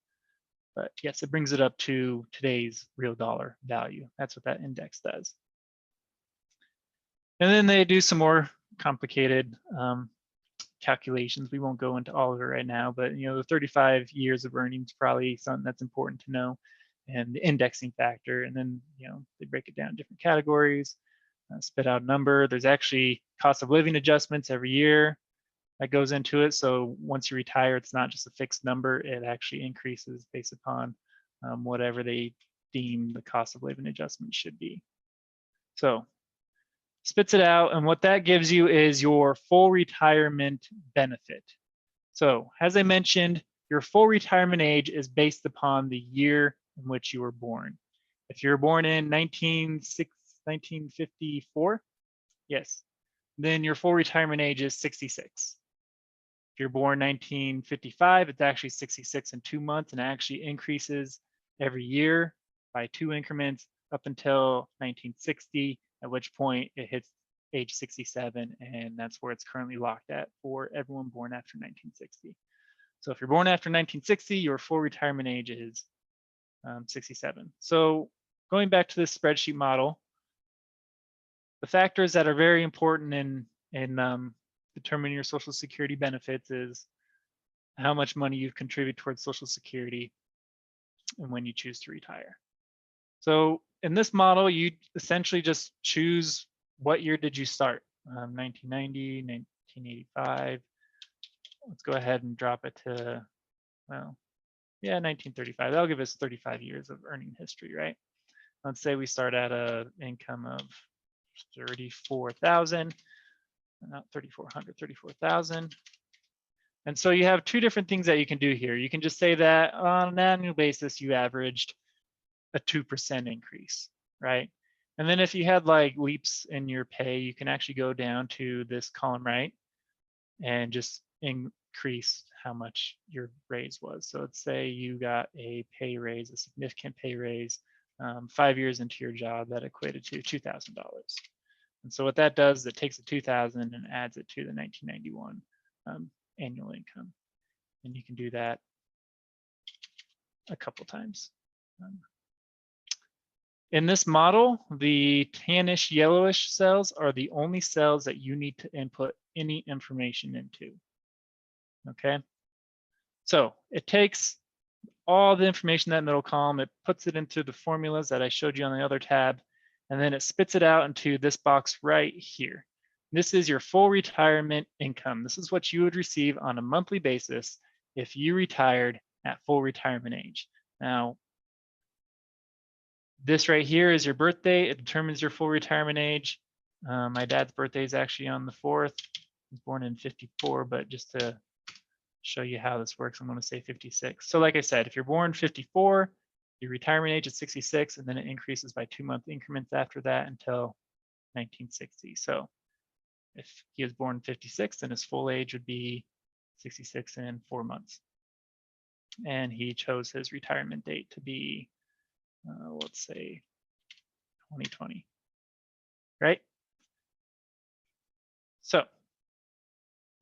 But yes, it brings it up to today's real dollar value. That's what that index does. And then they do some more complicated calculations. We won't go into all of it right now, but the 35 years of earnings probably something that's important to know, and the indexing factor. And then they break it down in different categories, spit out a number. There's actually cost of living adjustments every year that goes into it. So once you retire, it's not just a fixed number. It actually increases based upon whatever they deem the cost of living adjustment should be. So spits it out, and what that gives you is your full retirement benefit. So as I mentioned, your full retirement age is based upon the year in which you were born. If you're born in 1954, yes, then your full retirement age is 66. If you're born 1955, it's actually 66 in 2 months, and it actually increases every year by 2 increments up until 1960, at which point it hits age 67, and that's where it's currently locked at for everyone born after 1960. So if you're born after 1960, your full retirement age is 67. So going back to this spreadsheet model, the factors that are very important in determining your Social Security benefits is how much money you've contributed towards Social Security and when you choose to retire. So in this model, you essentially just choose what year did you start, 1990, 1985. Let's go ahead and drop it to, well, yeah, 1935. That'll give us 35 years of earning history, right? Let's say we start at an income of 34,000, not 3,400, 34,000. And so you have two different things that you can do here. You can just say that on an annual basis, you averaged a 2% increase, right? And then if you had like leaps in your pay, you can actually go down to this column right and just increase how much your raise was. So let's say you got a pay raise, a significant pay raise, 5 years into your job that equated to $2,000. And so what that does is it takes the 2,000 and adds it to the 1991 annual income. And you can do that a couple times. In this model, the tannish yellowish cells are the only cells that you need to input any information into. Okay, so it takes all the information in that middle column, it puts it into the formulas that I showed you on the other tab, and then it spits it out into this box right here. This is your full retirement income. This is what you would receive on a monthly basis if you retired at full retirement age. Now, this right here is your birthday. It determines your full retirement age. My dad's birthday is actually on the 4th. He was born in 54, but just to show you how this works, I'm going to say 56. So like I said, if you're born 54, your retirement age is 66, and then it increases by 2-month increments after that until 1960. So if he was born 56, then his full age would be 66 in 4 months. And he chose his retirement date to be, let's say, 2020, right? So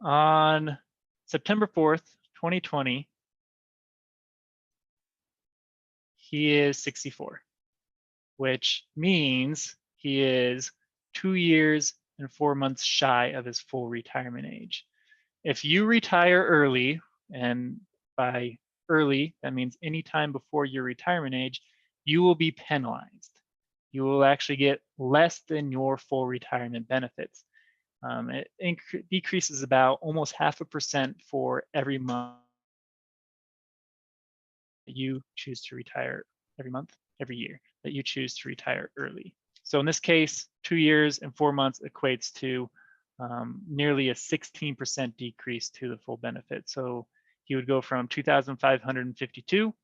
on September 4th, 2020, he is 64, which means he is 2 years and 4 months shy of his full retirement age. If you retire early, and by early, that means any time before your retirement age, you will be penalized. You will actually get less than your full retirement benefits. It decreases about almost 0.5% for every month that you choose to retire, every year that you choose to retire early. So in this case, 2 years and 4 months equates to nearly a 16% decrease to the full benefit. So he would go from 2,552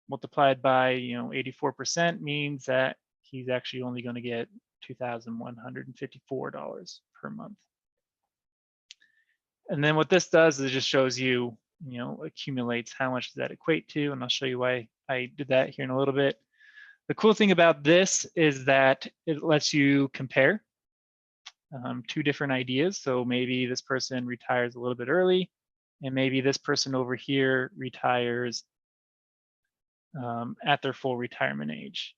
multiplied by 84% means that he's actually only going to get $2,154 per month. And then what this does is it just shows you, accumulates how much does that equate to, and I'll show you why I did that here in a little bit. The cool thing about this is that it lets you compare two different ideas. So maybe this person retires a little bit early, and maybe this person over here retires at their full retirement age,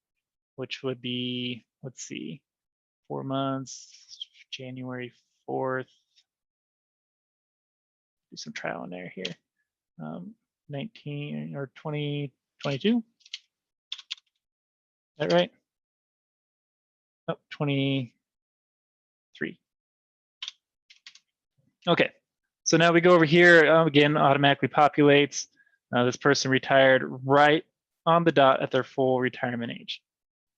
which would be, let's see, 4 months, January 4th. Do some trial and error here. 19 or 2022. Is that right? Oh, 23. Okay, so now we go over here, again, automatically populates. This person retired right on the dot at their full retirement age,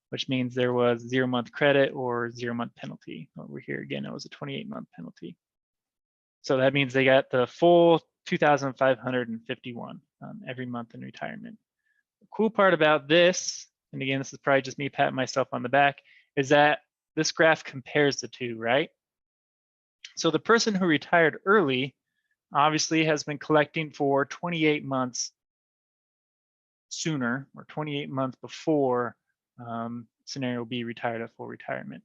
which means there was 0-month credit or 0-month penalty. Over here, again, it was a 28-month penalty. So that means they got the full 2,551 every month in retirement. The cool part about this, and again, this is probably just me patting myself on the back, is that this graph compares the two, right? So the person who retired early obviously has been collecting for 28 months sooner, or 28 months before scenario B, retired at full retirement.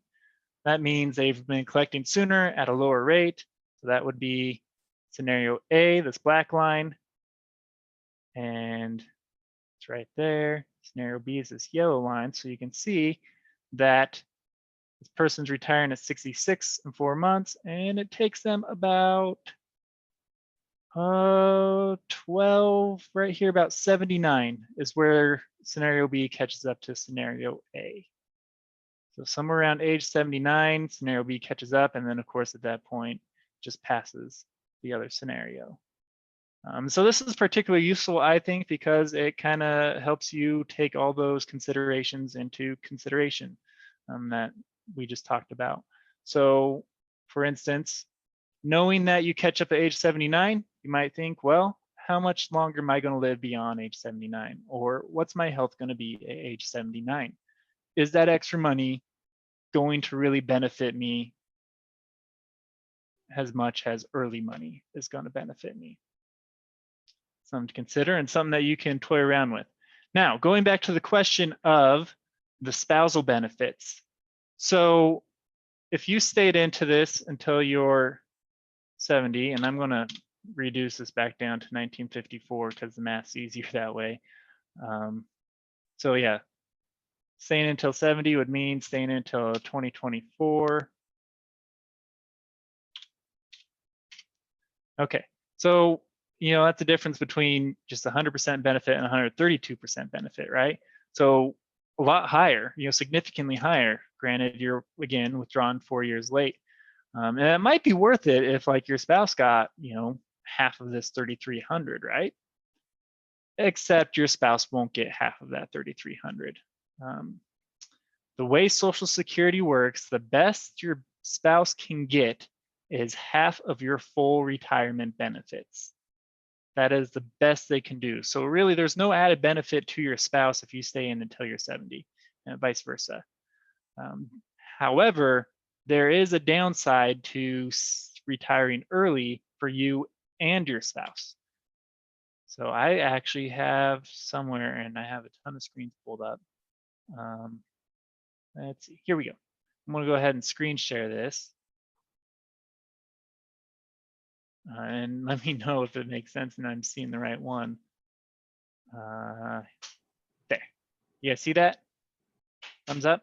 That means they've been collecting sooner at a lower rate. So that would be scenario A, this black line, and it's right there. Scenario B is this yellow line. So you can see that this person's retiring at 66 in 4 months, and it takes them about 12, right here, about 79 is where scenario B catches up to scenario A. So somewhere around age 79, scenario B catches up, and then of course at that point just passes the other scenario. So this is particularly useful, I think, because it kind of helps you take all those considerations into consideration that we just talked about. So for instance, knowing that you catch up at age 79, you might think, well, how much longer am I going to live beyond age 79? Or what's my health going to be at age 79? Is that extra money going to really benefit me as much as early money is going to benefit me? Something to consider and something that you can toy around with. Now, going back to the question of the spousal benefits. So if you stayed into this until you're 70, and I'm going to reduce this back down to 1954 because the math's easier that way. So yeah, staying until 70 would mean staying until 2024. Okay, so that's the difference between just 100% benefit and 132% benefit, right? So a lot higher, significantly higher. Granted, you're again withdrawn 4 years late. And it might be worth it if like your spouse got, half of this 3,300, right? Except your spouse won't get half of that 3,300. The way Social Security works, the best your spouse can get is half of your full retirement benefits. That is the best they can do. So really, there's no added benefit to your spouse if you stay in until you're 70, and vice versa. However, there is a downside to retiring early for you and your spouse. So I actually have somewhere, and I have a ton of screens pulled up. Let's see, here we go. I'm gonna go ahead and screen share this. And let me know if it makes sense and I'm seeing the right one. There, you guys see that? Thumbs up?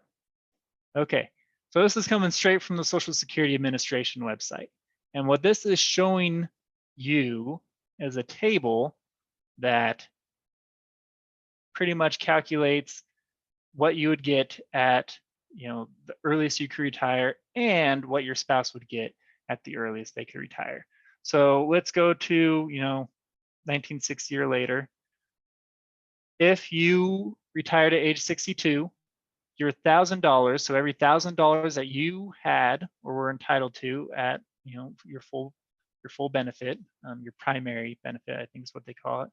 Okay, so this is coming straight from the Social Security Administration website. And what this is showing you is a table that pretty much calculates what you would get at the earliest you could retire and what your spouse would get at the earliest they could retire. So let's go to 1960 or later. If you retired at age 62, your $1,000, so every $1,000 that you had or were entitled to at your full benefit, your primary benefit, I think is what they call it,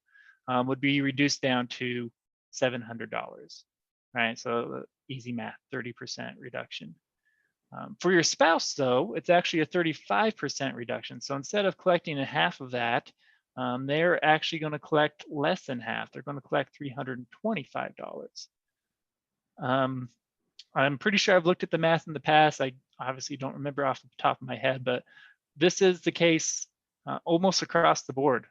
would be reduced down to $700, right? So easy math, 30% reduction. For your spouse, though, it's actually a 35% reduction. So instead of collecting a half of that, they're actually going to collect less than half. They're going to collect $325. I'm pretty sure I've looked at the math in the past. I obviously don't remember off the top of my head, but this is the case almost across the board.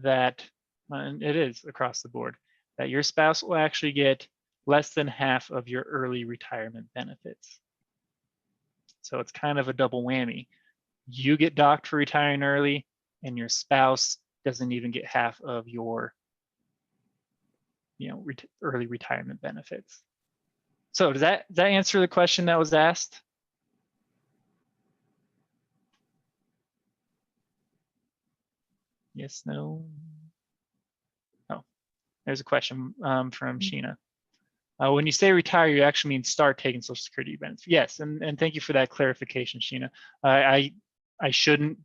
That, and it is across the board, that your spouse will actually get less than half of your early retirement benefits. So it's kind of a double whammy. You get docked for retiring early, and your spouse doesn't even get half of your early retirement benefits. So does that answer the question that was asked? Yes, no? Oh, there's a question from Sheena. When you say retire, you actually mean start taking Social Security benefits. Yes, and thank you for that clarification, Sheena. I shouldn't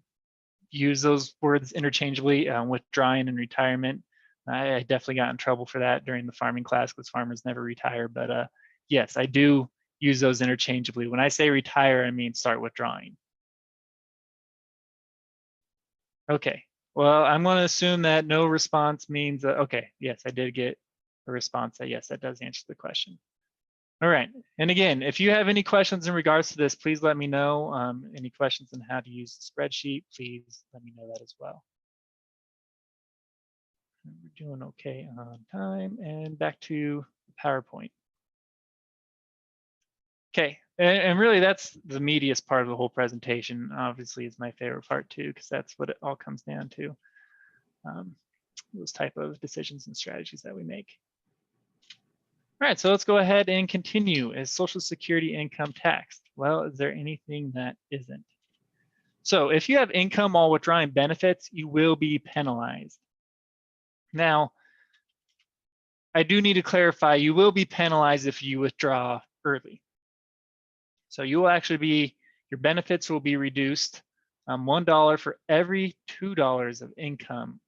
use those words interchangeably, withdrawing and retirement. I definitely got in trouble for that during the farming class because farmers never retire. But yes, I do use those interchangeably. When I say retire, I mean start withdrawing. Okay, well, I'm going to assume that no response means, okay, yes, I did get a response that yes, that does answer the question. All right, and again, if you have any questions in regards to this, please let me know. Any questions on how to use the spreadsheet, please let me know that as well. We're doing okay on time, and back to PowerPoint. Okay, and really that's the meatiest part of the whole presentation. Obviously, it's my favorite part too, because that's what it all comes down to. Those type of decisions and strategies that we make. All right, so let's go ahead and continue. Is Social Security income taxed? Well, is there anything that isn't? So if you have income while withdrawing benefits, you will be penalized. Now, I do need to clarify, you will be penalized if you withdraw early. So you will actually be, your benefits will be reduced $1 for every $2 of income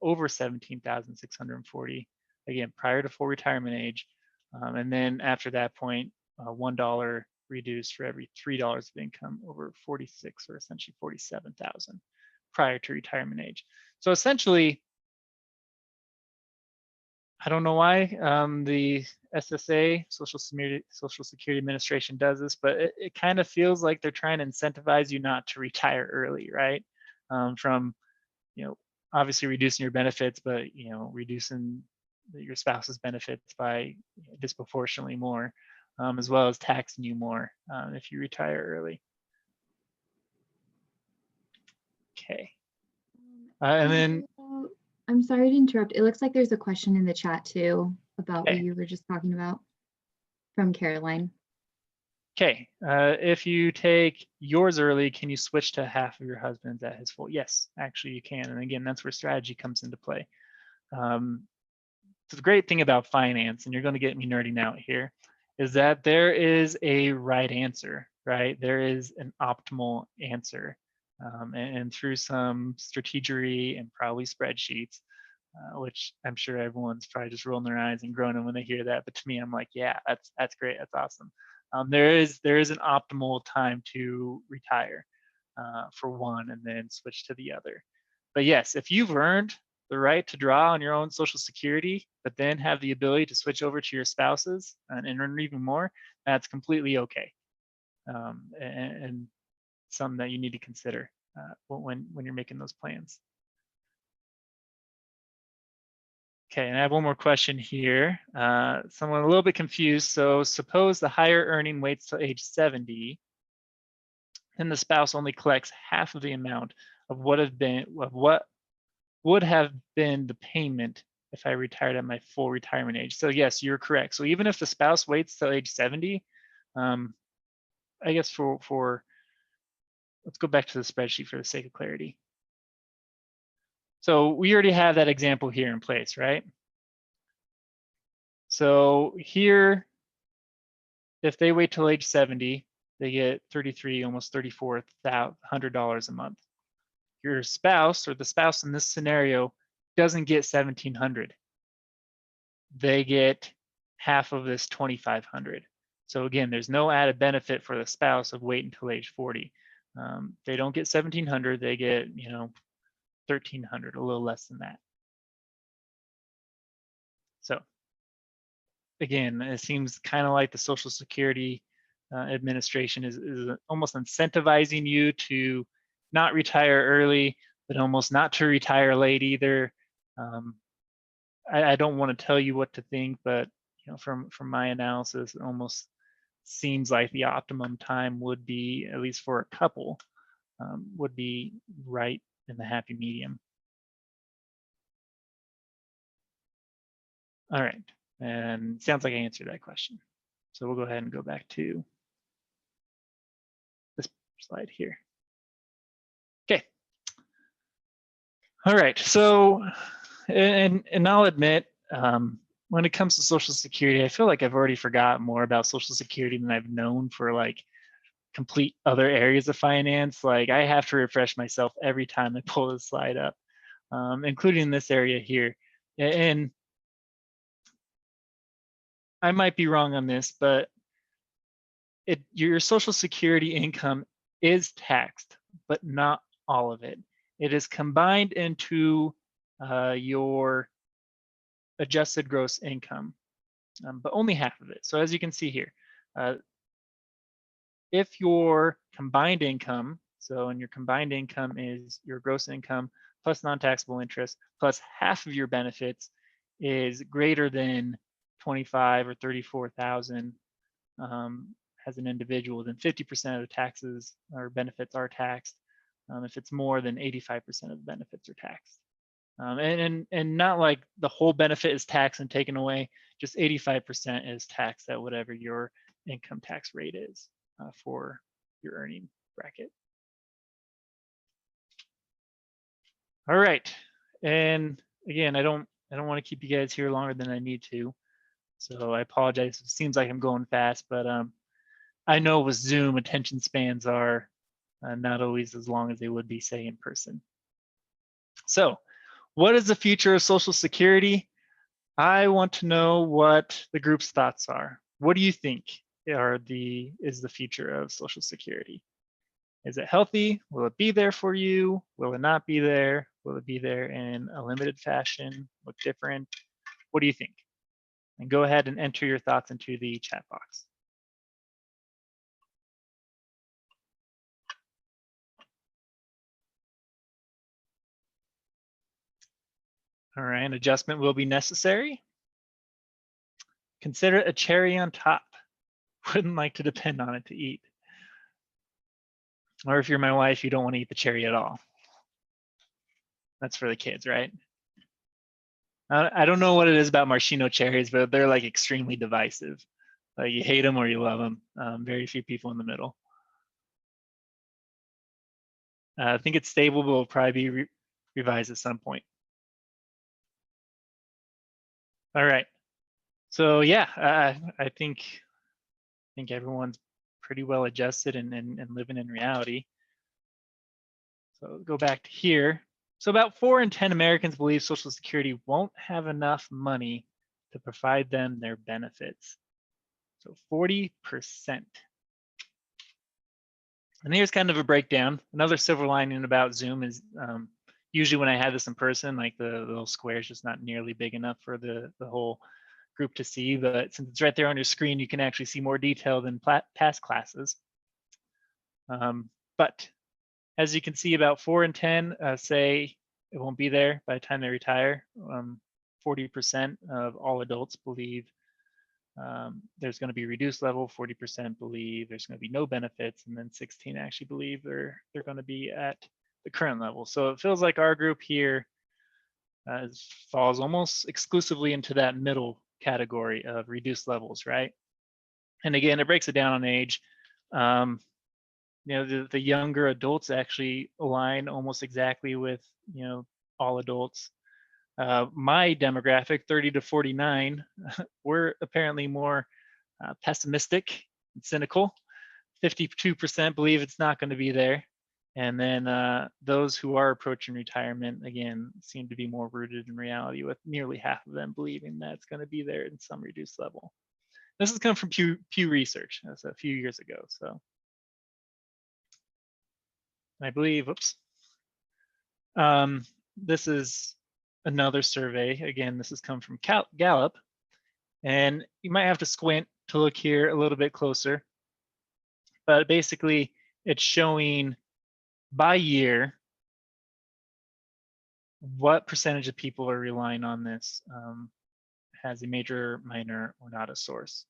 over 17,640, again, prior to full retirement age. And then after that point, $1 reduced for every $3 of income over 46 or essentially 47,000 prior to retirement age. So essentially, I don't know why the SSA, Social Security Administration, does this, but it kind of feels like they're trying to incentivize you not to retire early, right? From, obviously reducing your benefits, but reducing your spouse's benefits by disproportionately more, as well as taxing you more if you retire early. Okay. And then I'm sorry to interrupt. It looks like there's a question in the chat too about okay. what you were just talking about from Caroline. Okay, if you take yours early, can you switch to half of your husband's at his full? Yes, actually you can. And again, that's where strategy comes into play. So the great thing about finance, and you're going to get me nerding out here, is that there is a right answer, right? There is an optimal answer. And through some strategery and probably spreadsheets, which I'm sure everyone's probably just rolling their eyes and groaning when they hear that. But to me, I'm like, yeah, that's great, that's awesome. There is an optimal time to retire for one and then switch to the other. But yes, if you've earned the right to draw on your own Social Security, but then have the ability to switch over to your spouse's and earn even more, that's completely okay. And something that you need to consider when you're making those plans. Okay, and I have one more question here. Someone a little bit confused. So suppose the higher earning waits till age 70, then the spouse only collects half of the amount of what would have been the payment if I retired at my full retirement age. So yes, you're correct. So even if the spouse waits till age 70, I guess for let's go back to the spreadsheet for the sake of clarity. So we already have that example here in place, right? So here, if they wait till age 70, they get $33,000, almost $34,100 a month. Your spouse, or the spouse in this scenario, doesn't get $1,700. They get half of this $2,500. So again, there's no added benefit for the spouse of waiting until age 40. They don't get $1,700. They get, $1,300, a little less than that. So again, it seems kind of like the Social Security Administration is almost incentivizing you to not retire early, but almost not to retire late either. I don't want to tell you what to think, but from my analysis, it almost seems like the optimum time would be, at least for a couple, would be right in the happy medium. All right, and it sounds like I answered that question. So we'll go ahead and go back to this slide here. Okay. All right, so, and I'll admit, when it comes to Social Security, I feel like I've already forgotten more about Social Security than I've known for like complete other areas of finance. Like I have to refresh myself every time I pull this slide up, including this area here. And I might be wrong on this, but your Social Security income is taxed, but not all of it. It is combined into your adjusted gross income, but only half of it. So as you can see here, if your combined income, and your combined income is your gross income plus non-taxable interest plus half of your benefits is greater than 25 or 34,000 as an individual, then 50% of the taxes or benefits are taxed. If it's more than 85% of the benefits are taxed. And not like the whole benefit is taxed and taken away, just 85% is taxed at whatever your income tax rate is for your earning bracket. All right, and again, I don't want to keep you guys here longer than I need to, so I apologize. It seems like I'm going fast, but I know with Zoom, attention spans are not always as long as they would be, say, in person. So, what is the future of Social Security? I want to know what the group's thoughts are. What do you think is the future of Social Security? Is it healthy? Will it be there for you? Will it not be there? Will it be there in a limited fashion? Look different? What do you think? And go ahead and enter your thoughts into the chat box. All right, an adjustment will be necessary. Consider it a cherry on top. Wouldn't like to depend on it to eat. Or if you're my wife, you don't want to eat the cherry at all. That's for the kids, right? I don't know what it is about maraschino cherries, but they're like extremely divisive. Like you hate them or you love them. Very few people in the middle. I think it's stable, but will probably be revised at some point. All right. So yeah, I think everyone's pretty well adjusted and living in reality. So go back to here. So about 4 in 10 Americans believe Social Security won't have enough money to provide them their benefits. So 40%. And here's kind of a breakdown. Another silver lining about Zoom is usually when I have this in person, like the little square is just not nearly big enough for the whole group to see. But since it's right there on your screen, you can actually see more detail than past classes. But as you can see, about 4 in 10 say it won't be there by the time they retire. 40% of all adults believe there's going to be reduced level. 40% believe there's going to be no benefits, and then 16 actually believe they're going to be at the current level. So it feels like our group here falls almost exclusively into that middle category of reduced levels, right? And again, it breaks it down on age. The younger adults actually align almost exactly with all adults. My demographic, 30 to 49, we're apparently more pessimistic and cynical. 52% believe it's not going to be there. And then those who are approaching retirement, again, seem to be more rooted in reality, with nearly half of them believing that it's going to be there in some reduced level. This has come from Pew Research. That's a few years ago. So I believe, this is another survey. Again, this has come from Gallup. And you might have to squint to look here a little bit closer. But basically, it's showing by year what percentage of people are relying on this as a major, minor, or not a source.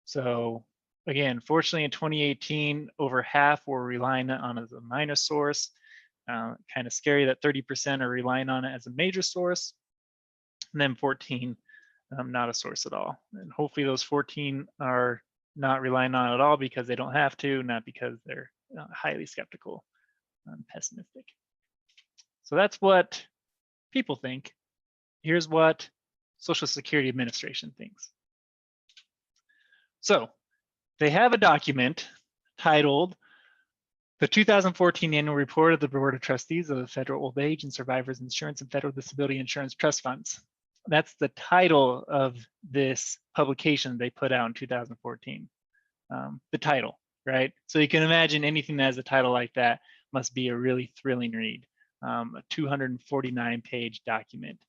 So again, fortunately in 2018, over half were relying on it as a minor source. Kind of scary that 30% are relying on it as a major source, and then 14 not a source at all. And hopefully those 14 are not relying on it at all because they don't have to, not because they're highly skeptical and pessimistic. So that's what people think. Here's what Social Security Administration thinks. So they have a document titled the 2014 Annual Report of the Board of Trustees of the Federal Old Age and Survivors Insurance and Federal Disability Insurance Trust Funds. That's the title of this publication they put out in 2014. the title, right? So you can imagine anything that has a title like that must be a really thrilling read. A 249-page document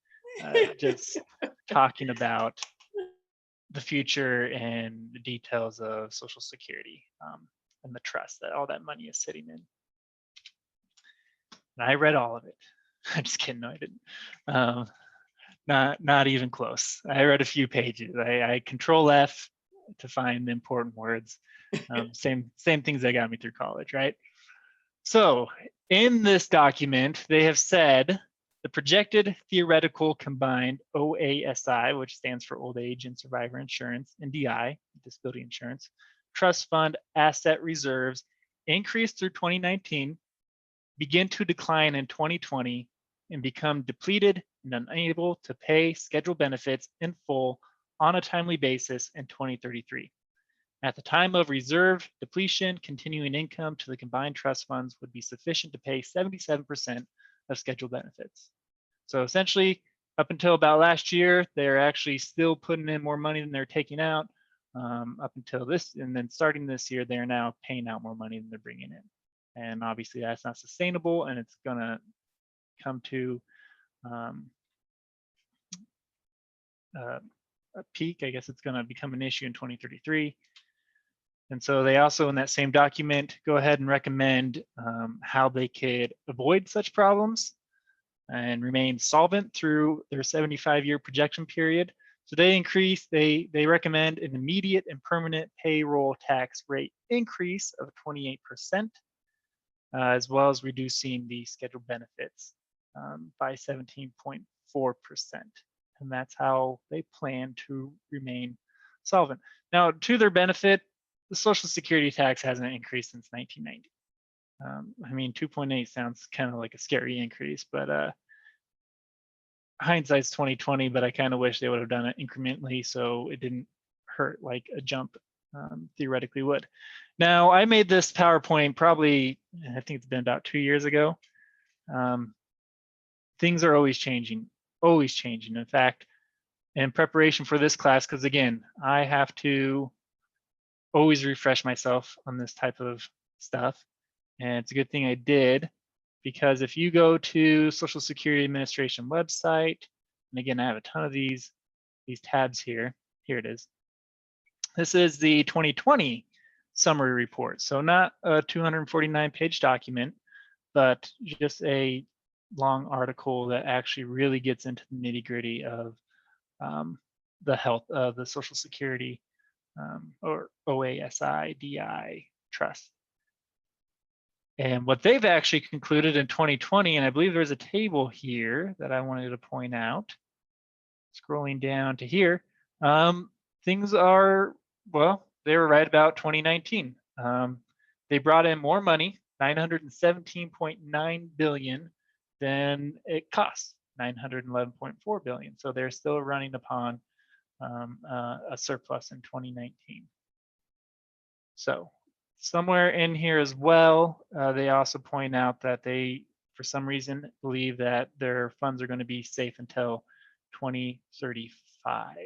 just talking about the future and the details of Social Security and the trust that all that money is sitting in. And I read all of it. I'm just kidding. No, I didn't. Not even close. I read a few pages. I control F to find the important words. Same things that got me through college, right? So in this document, they have said the projected theoretical combined OASI, which stands for Old Age and Survivor Insurance, and DI, Disability Insurance, trust fund asset reserves increased through 2019, begin to decline in 2020, and become depleted and unable to pay scheduled benefits in full on a timely basis in 2033. At the time of reserve depletion, continuing income to the combined trust funds would be sufficient to pay 77% of scheduled benefits. So essentially, up until about last year, they're actually still putting in more money than they're taking out. Up until this, and then starting this year, they're now paying out more money than they're bringing in. And obviously that's not sustainable, and it's gonna come to a peak. I guess it's gonna become an issue in 2033. And so they also, in that same document, go ahead and recommend how they could avoid such problems and remain solvent through their 75-year projection period. So they recommend an immediate and permanent payroll tax rate increase of 28%, as well as reducing the scheduled benefits by 17.4%. And that's how they plan to remain solvent. Now, to their benefit, the Social Security tax hasn't increased since 1990. I mean, 2.8 sounds kind of like a scary increase, but hindsight's 2020. But I kind of wish they would have done it incrementally so it didn't hurt like a jump theoretically would. Now, I made this PowerPoint probably, I think it's been about 2 years ago. Things are always changing, always changing. In fact, in preparation for this class, because again, I have to always refresh myself on this type of stuff. And it's a good thing I did, because if you go to Social Security Administration website, and again, I have a ton of these tabs here. Here it is. This is the 2020 summary report. So not a 249-page document, but just a long article that actually really gets into the nitty-gritty of the health of the Social Security or OASI, DI trust. And what they've actually concluded in 2020, and I believe there's a table here that I wanted to point out, scrolling down to here, things are, well, they were right about 2019. They brought in more money, 917.9 billion, than it costs, 911.4 billion. So they're still running upon a surplus in 2019. So somewhere in here as well, they also point out that they, for some reason, believe that their funds are going to be safe until 2035.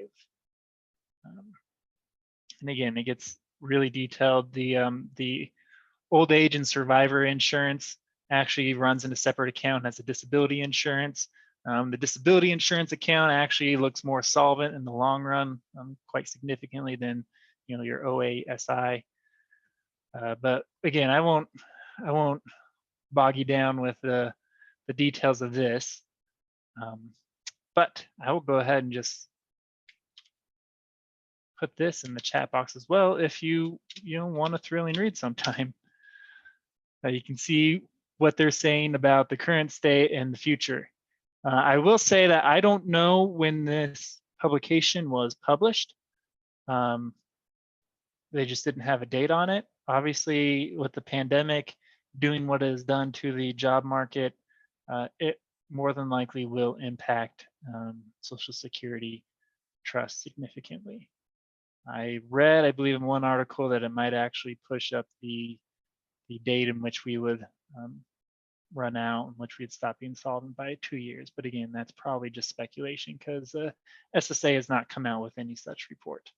And again, it gets really detailed. The old age and survivor insurance actually runs in a separate account as a disability insurance. The disability insurance account actually looks more solvent in the long run, quite significantly than your OASI. But again, I won't bog you down with the details of this. But I will go ahead and just put this in the chat box as well if you want a thrilling read sometime. You can see what they're saying about the current state and the future. I will say that I don't know when this publication was published. They just didn't have a date on it. Obviously, with the pandemic doing what it has done to the job market, it more than likely will impact Social Security trust significantly. I read, I believe in one article, that it might actually push up the date in which we would run out, in which we'd stop being solvent by 2 years. But again, that's probably just speculation because SSA has not come out with any such report.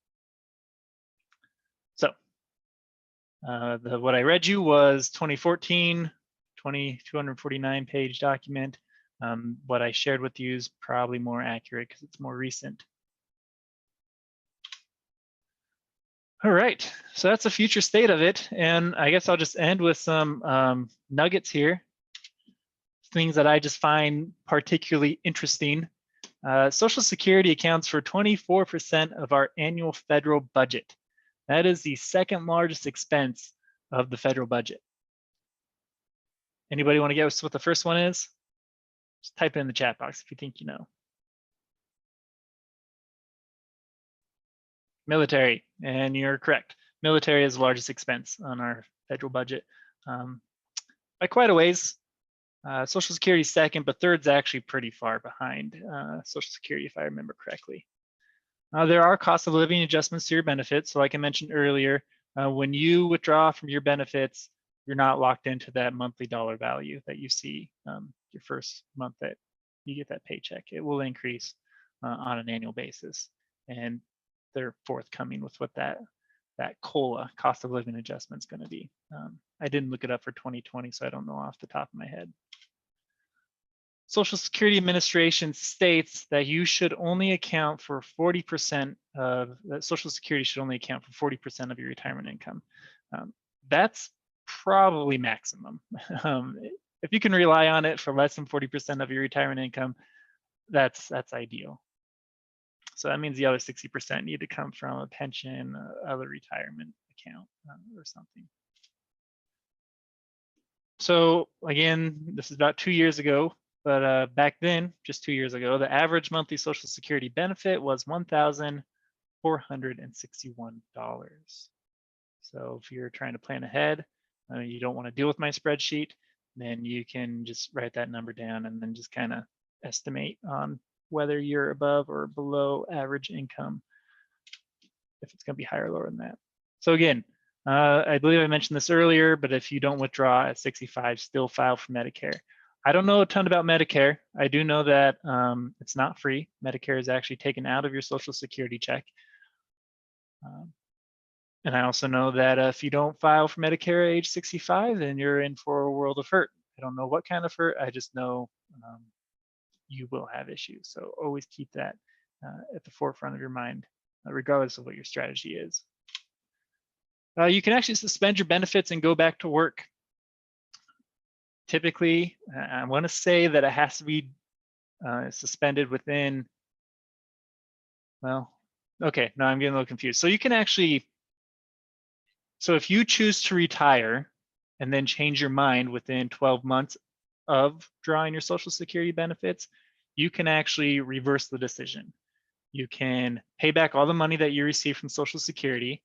So What I read you was 2014, 249 page document. What I shared with you is probably more accurate because it's more recent. All right, so that's the future state of it. And I guess I'll just end with some nuggets here, things that I just find particularly interesting. Social Security accounts for 24% of our annual federal budget. That is the second largest expense of the federal budget. Anybody want to guess what the first one is? Just type it in the chat box if you think you know. Military, and you're correct. Military is the largest expense on our federal budget by quite a ways. Social Security is second, but third's actually pretty far behind Social Security, if I remember correctly. There are cost of living adjustments to your benefits. So like I mentioned earlier, when you withdraw from your benefits, you're not locked into that monthly dollar value that you see your first month that you get that paycheck. It will increase on an annual basis. And they're forthcoming with what that COLA, cost of living adjustment, is going to be. I didn't look it up for 2020, so I don't know off the top of my head. Social Security Administration states that you should only account for 40% of Social Security should only account for 40% of your retirement income. That's probably maximum. If you can rely on it for less than 40% of your retirement income, that's ideal. So that means the other 60% need to come from a pension, other retirement account or something. So again, this is about 2 years ago, but back then, just 2 years ago, the average monthly Social Security benefit was $1,461. So if you're trying to plan ahead, you don't want to deal with my spreadsheet, then you can just write that number down and then just kind of estimate on whether you're above or below average income, if it's going to be higher or lower than that. So again, I believe I mentioned this earlier, but if you don't withdraw at 65, still file for Medicare. I don't know a ton about Medicare. I do know that it's not free. Medicare is actually taken out of your Social Security check. And I also know that if you don't file for Medicare at age 65, then you're in for a world of hurt. I don't know what kind of hurt. I just know you will have issues. So always keep that at the forefront of your mind, regardless of what your strategy is. You can actually suspend your benefits and go back to work. Typically, I want to say that it has to be suspended within, well, okay, now I'm getting a little confused. So you can actually, so if you choose to retire and then change your mind within 12 months of drawing your Social Security benefits, you can actually reverse the decision. You can pay back all the money that you receive from Social Security,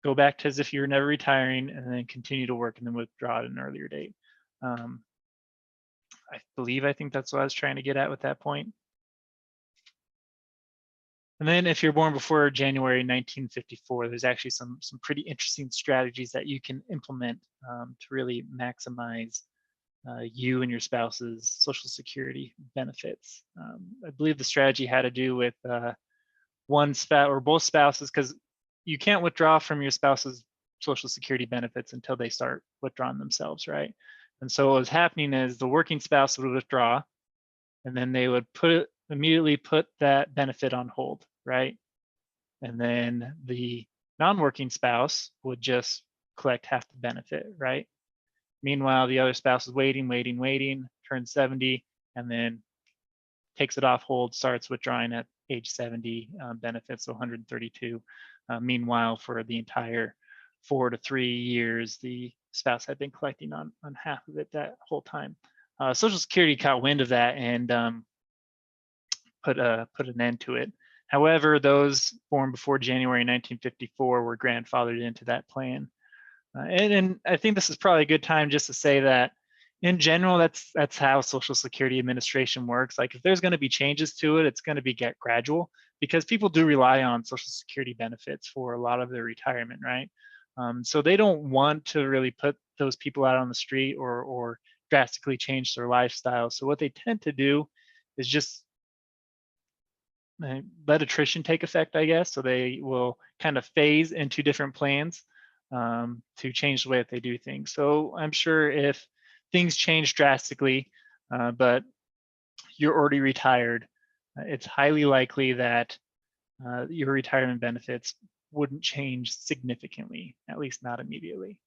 go back to as if you were never retiring, and then continue to work and then withdraw at an earlier date. I think that's what I was trying to get at with that point. And then if you're born before January 1954, there's actually some pretty interesting strategies that you can implement to really maximize you and your spouse's Social Security benefits. I believe the strategy had to do with one spouse or both spouses, because you can't withdraw from your spouse's Social Security benefits until they start withdrawing themselves, right? And so what was happening is the working spouse would withdraw, and then they would immediately put that benefit on hold, right? And then the non-working spouse would just collect half the benefit, right? Meanwhile, the other spouse is waiting, turns 70, and then takes it off hold, starts withdrawing at age 70, benefits, so 132. Meanwhile, for the entire 4 to 3 years, the spouse had been collecting on half of it that whole time. Social Security caught wind of that and put an end to it. However, those born before January 1954 were grandfathered into that plan. And I think this is probably a good time just to say that in general, that's how Social Security Administration works. Like if there's going to be changes to it, it's going to be gradual, because people do rely on Social Security benefits for a lot of their retirement, right? So they don't want to really put those people out on the street or drastically change their lifestyle. So what they tend to do is just let attrition take effect, I guess. So they will kind of phase into different plans to change the way that they do things. So I'm sure if things change drastically, but you're already retired, it's highly likely that your retirement benefits wouldn't change significantly, at least not immediately.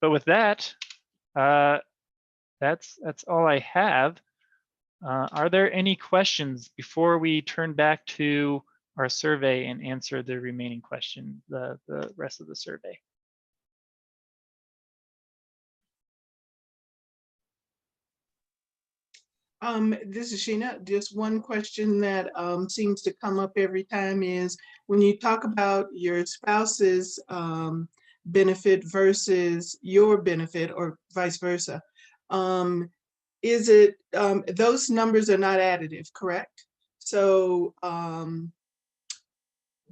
But with that, that's all I have. Are there any questions before we turn back to our survey and answer the remaining question, the rest of the survey? This is Sheena. Just one question that seems to come up every time is when you talk about your spouse's benefit versus your benefit or vice versa. Is it, those numbers are not additive, correct? So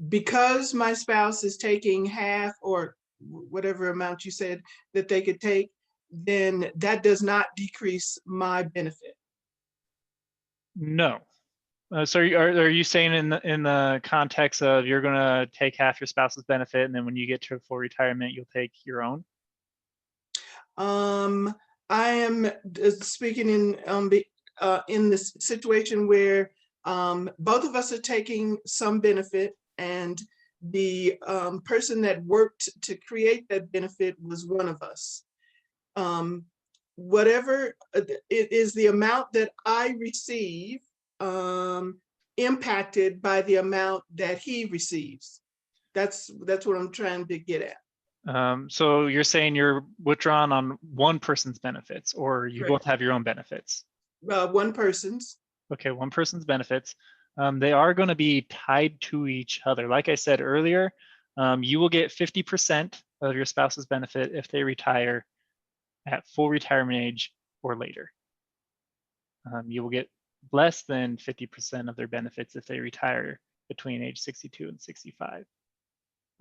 because my spouse is taking half or whatever amount you said that they could take, then that does not decrease my benefit. No. So are you saying in the context of you're going to take half your spouse's benefit, and then when you get to full retirement, you'll take your own? I am speaking in this situation where both of us are taking some benefit, and the person that worked to create that benefit was one of us. Whatever it is, the amount that I receive impacted by the amount that he receives. That's what I'm trying to get at. So you're saying you're withdrawn on one person's benefits, or you Correct. both have your own benefits? One person's. Okay, one person's benefits. They are going to be tied to each other. Like I said earlier, you will get 50% of your spouse's benefit if they retire at full retirement age or later. You will get less than 50% of their benefits if they retire between age 62 and 65.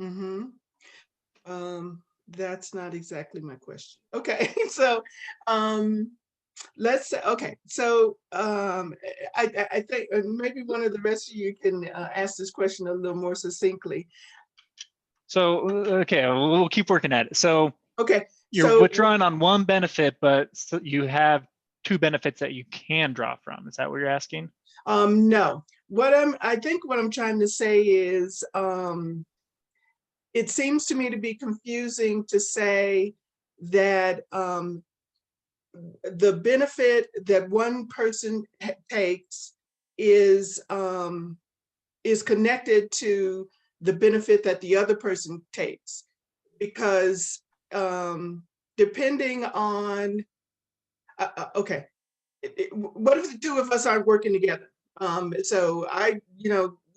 Mm-hmm. That's not exactly my question. Okay, so let's say, okay, so I think maybe one of the rest of you can ask this question a little more succinctly. So, okay, we'll keep working at it. So, okay, you're withdrawing on one benefit, but you have two benefits that you can draw from. Is that what you're asking? No, I think what I'm trying to say is, it seems to me to be confusing to say that the benefit that one person takes is connected to the benefit that the other person takes, because depending on okay, what if the two of us aren't working together? So I,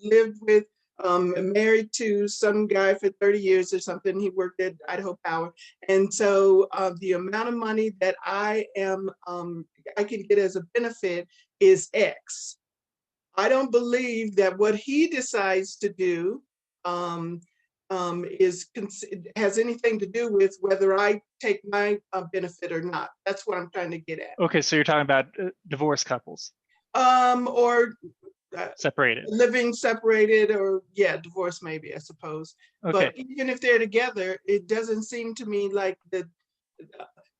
lived with, married to some guy for 30 years or something. He worked at Idaho Power. And so the amount of money that I can get as a benefit is X. I don't believe that what he decides to do has anything to do with whether I take my benefit or not. That's what I'm trying to get at. Okay, so you're talking about divorced couples. Or separated, living separated, or divorce maybe, I suppose. Okay. But even if they're together, it doesn't seem to me like that,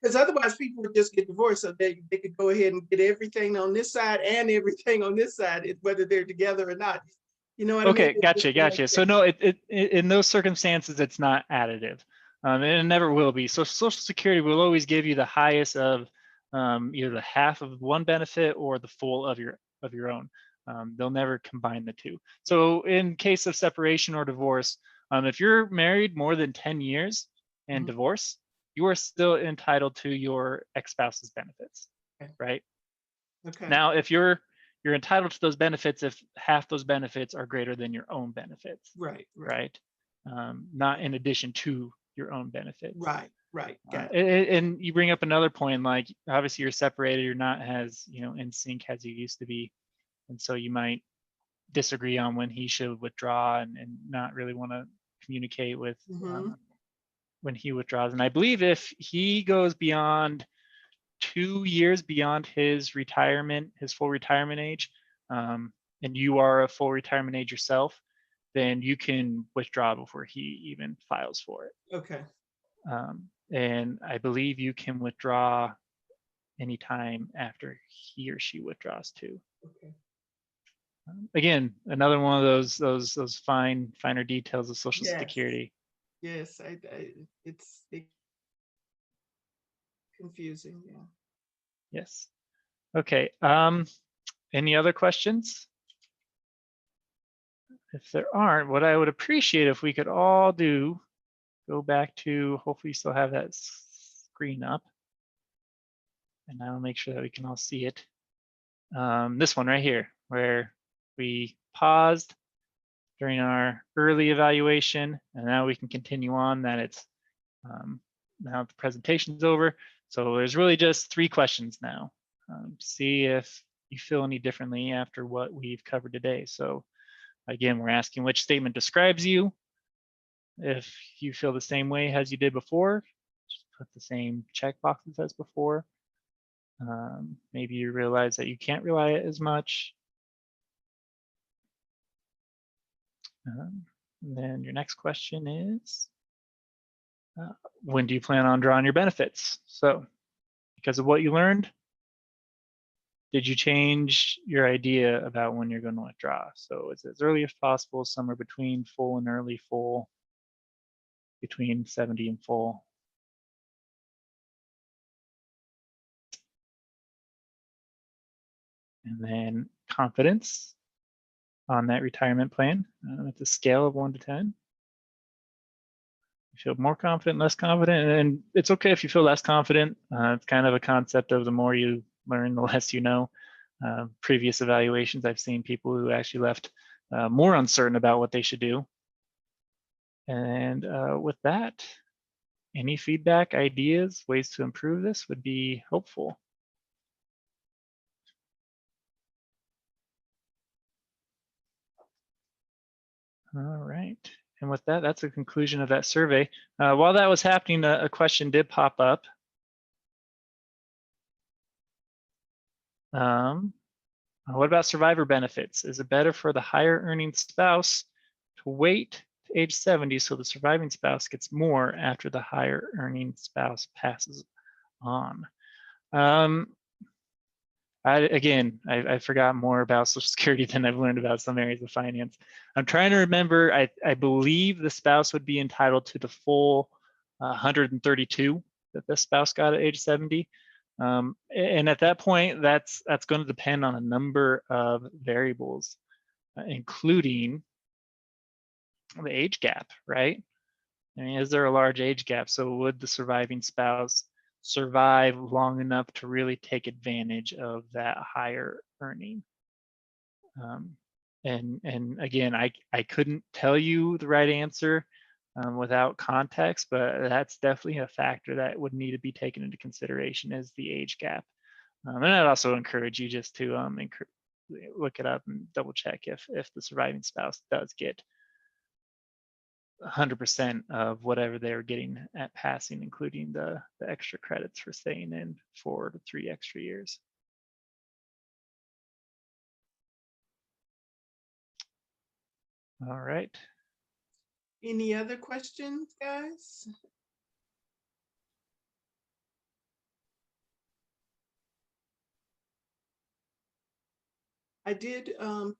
because otherwise people would just get divorced, so they could go ahead and get everything on this side and everything on this side, whether they're together or not. You know what I mean? Okay, gotcha. So no, in those circumstances, it's not additive, and it never will be. So Social Security will always give you the highest of either the half of one benefit or the full of your own. They'll never combine the two. So in case of separation or divorce, if you're married more than 10 years and divorce, you are still entitled to your ex-spouse's benefits, right? Okay. Now, if you're entitled to those benefits if half those benefits are greater than your own benefits. Right. Not in addition to your own benefits. Right. Got it. And you bring up another point, like obviously you're separated, you're not as in sync as you used to be, and so you might disagree on when he should withdraw and not really want to communicate with when he withdraws. And I believe if he goes beyond 2 years beyond his retirement, his full retirement age, and you are a full retirement age yourself, then you can withdraw before he even files for it. Okay. And I believe you can withdraw anytime after he or she withdraws too. Okay. Again, another one of those finer details of Social Yes. Security. Yes, it's confusing. Yeah. Yes. Okay. Any other questions? If there aren't, what I would appreciate if we could all do, go back to, hopefully you still have that screen up. And I'll make sure that we can all see it. This one right here, where we paused during our early evaluation, and now we can continue on that it's, now the presentation's over. So there's really just 3 questions now. See if you feel any differently after what we've covered today. So again, we're asking which statement describes you. If you feel the same way as you did before, just put the same check boxes as before. Maybe you realize that you can't rely as much. And then your next question is, when do you plan on drawing your benefits? So because of what you learned, did you change your idea about when you're going to withdraw? So it's as early as possible, somewhere between full and early full, between 70 and full. And then confidence on that retirement plan. It's a scale of 1 to 10. You feel more confident, less confident, and it's okay if you feel less confident. It's kind of a concept of the more you learn, the less you know. Previous evaluations, I've seen people who actually left more uncertain about what they should do. And with that, any feedback, ideas, ways to improve this would be helpful. All right. And with that, that's the conclusion of that survey. While that was happening, a question did pop up. What about survivor benefits? Is it better for the higher earning spouse to wait to age 70 so the surviving spouse gets more after the higher earning spouse passes on? I forgot more about Social Security than I've learned about some areas of finance. I'm trying to remember, I believe the spouse would be entitled to the full 132 that the spouse got at age 70. And at that point, that's going to depend on a number of variables, including the age gap, right? I mean, is there a large age gap? So would the surviving spouse survive long enough to really take advantage of that higher earning? And again, I couldn't tell you the right answer without context, but that's definitely a factor that would need to be taken into consideration, is the age gap. And I'd also encourage you just to look it up and double check if the surviving spouse does get 100% of whatever they're getting at passing, including the extra credits for staying in 4 to 3 extra years. All right. Any other questions, guys? I did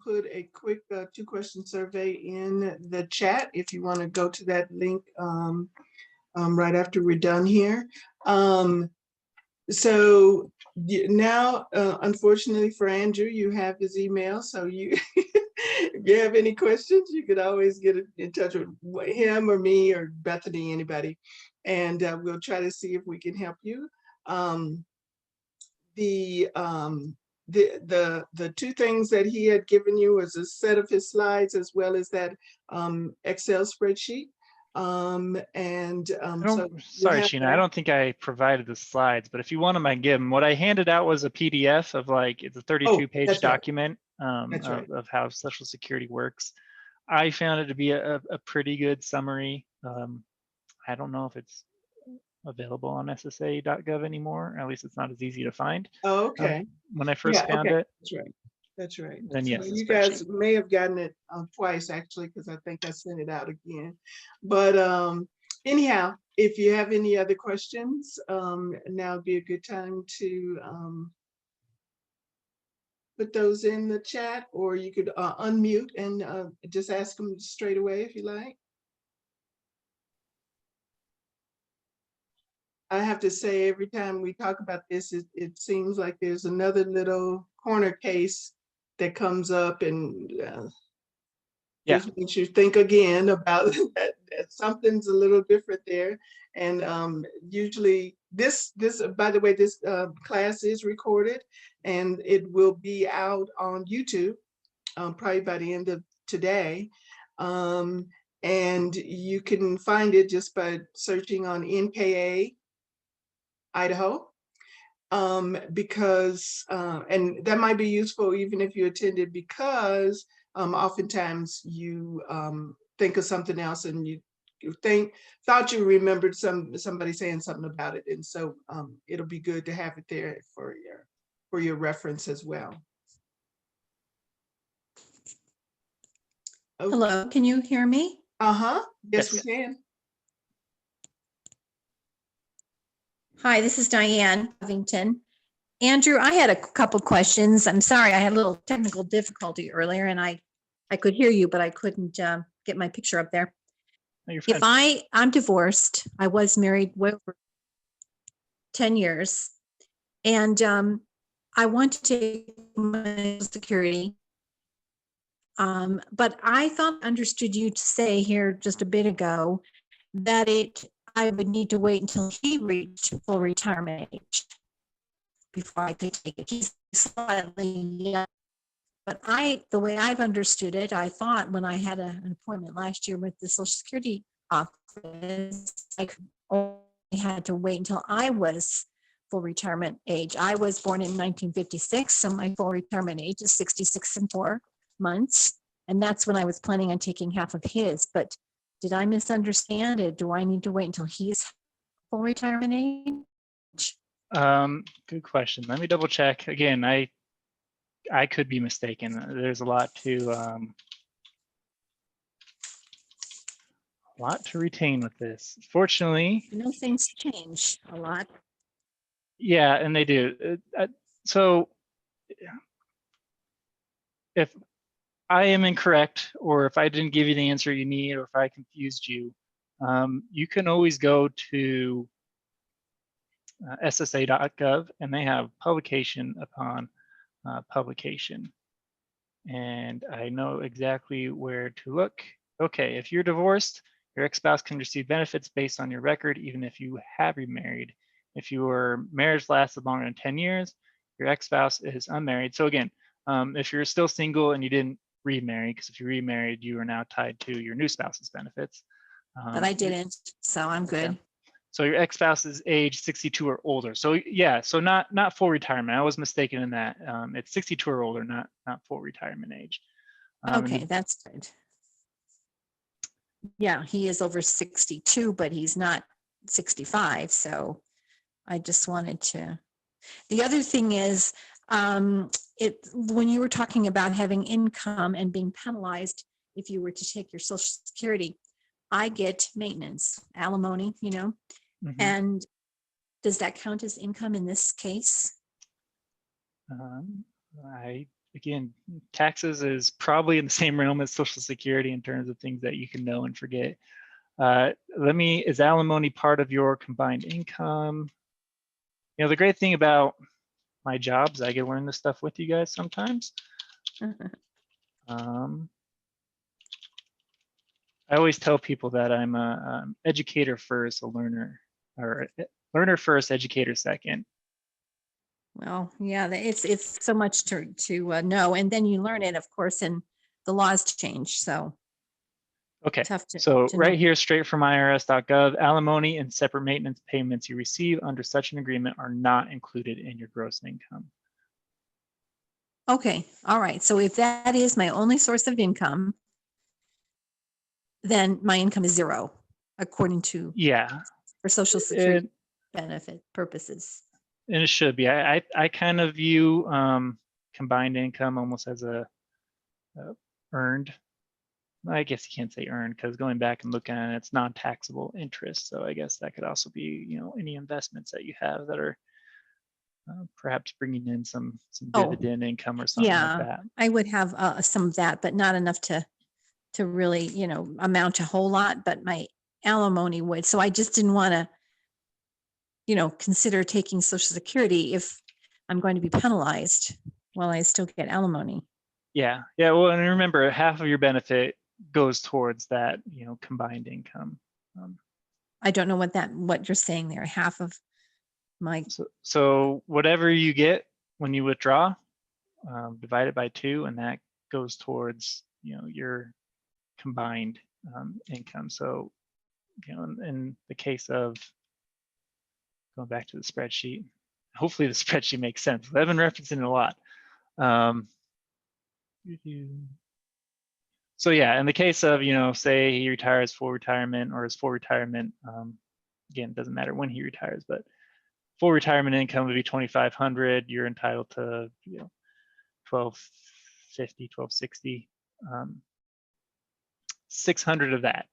put a quick 2-question survey in the chat if you want to go to that link right after we're done here. So now, unfortunately for Andrew, you have his email. So you, if you have any questions, you could always get in touch with him or me or Bethany, anybody, and we'll try to see if we can help you. The 2 things that he had given you was a set of his slides as well as that Excel spreadsheet. Sorry, Sheena, I don't think I provided the slides, but if you want them, I give them. What I handed out was a PDF of it's a 32-page document of how Social Security works. I found it to be a pretty good summary. I don't know if it's available on ssa.gov anymore. At least it's not as easy to find. Oh, okay. When I first found it. That's right. That's right. then So yes, a you spreadsheet. guys may have gotten it twice actually, because I think I sent it out again. But anyhow, if you have any other questions, now would be a good time to put those in the chat, or you could unmute and just ask them straight away if you like. I have to say, every time we talk about this, it seems like there's another little corner case that comes up, and Yeah. just makes you think again about that something's a little different there. And usually this, by the way, this class is recorded, and it will be out on YouTube probably by the end of today. And you can find it just by searching on NKA Idaho, because and that might be useful even if you attended, because oftentimes you think of something else, and you thought you remembered somebody saying something about it, and so it'll be good to have it there for your reference as well. Okay. Hello, can you hear me? Yes, we Yes. can. Hi, this is Diane Covington. Andrew, I had a couple questions. I'm sorry, I had a little technical difficulty earlier, and I could hear you, but I couldn't get my picture up there. No, you're fine. If I'm divorced, I was married way over 10 years, and I want to take my Social Security. But I understood you to say here just a bit ago that I would need to wait until he reached full retirement age before I could take it. He's slightly young, but the way I've understood it, I thought when I had an appointment last year with the Social Security office, I only had to wait until I was full retirement age. I was born in 1956, so my full retirement age is 66 and 4 months. And that's when I was planning on taking half of his. But did I misunderstand it? Do I need to wait until he's full retirement age? Good question. Let me double check again. I could be mistaken. There's a lot to retain with this. Fortunately, I know things change a lot. yeah, and they do. So if I am incorrect, or if I didn't give you the answer you need, or if I confused you, you can always go to ssa.gov, and they have publication upon publication. And I know exactly where to look. Okay, if you're divorced, your ex-spouse can receive benefits based on your record, even if you have remarried. If your marriage lasted longer than 10 years, your ex-spouse is unmarried. So again, if you're still single and you didn't remarry, because if you remarried, you are now tied to your new spouse's benefits. But I didn't, so I'm good. Okay. So your ex-spouse is age 62 or older. So yeah, so not full retirement. I was mistaken in that. It's 62 or older, not full retirement age. Okay, that's good. Yeah, he is over 62, but he's not 65. So I just wanted to. The other thing is, when you were talking about having income and being penalized if you were to take your Social Security, I get maintenance, alimony, and does that count as income in this case? Again, taxes is probably in the same realm as Social Security in terms of things that you can know and forget. Is alimony part of your combined income? The great thing about my jobs, I get to learn this stuff with you guys sometimes. I always tell people that I'm a educator first, a learner, or learner first, educator second. Well, yeah, it's so much to know, and then you learn it, of course, and the laws change. So okay, tough to right know. here, straight from IRS.gov, alimony and separate maintenance payments you receive under such an agreement are not included in your gross income. Okay, all right. So if that is my only source of income, then my income is zero, according to for Social Security benefit purposes. And it should be. I kind of view combined income almost as a earned. I guess you can't say earned, because going back and looking at it, it's non-taxable interest. So I guess that could also be, any investments that you have that are perhaps bringing in some Oh, dividend income or something like that. I would have some of that, but not enough to really, amount to a whole lot, but my alimony would. So I just didn't want to, consider taking Social Security if I'm going to be penalized while I still get alimony. Yeah. Well, and remember, half of your benefit goes towards that, combined income. I don't know what you're saying there. Half of my. So whatever you get when you withdraw, divide it by 2, and that goes towards, your combined income. So, in the case of going back to the spreadsheet, hopefully the spreadsheet makes sense. I've been referencing it a lot. So yeah, in the case of, say he retires full retirement or his full retirement, again, it doesn't matter when he retires, but full retirement income would be $2,500. You're entitled to, $1,250, $1,260. 600 of that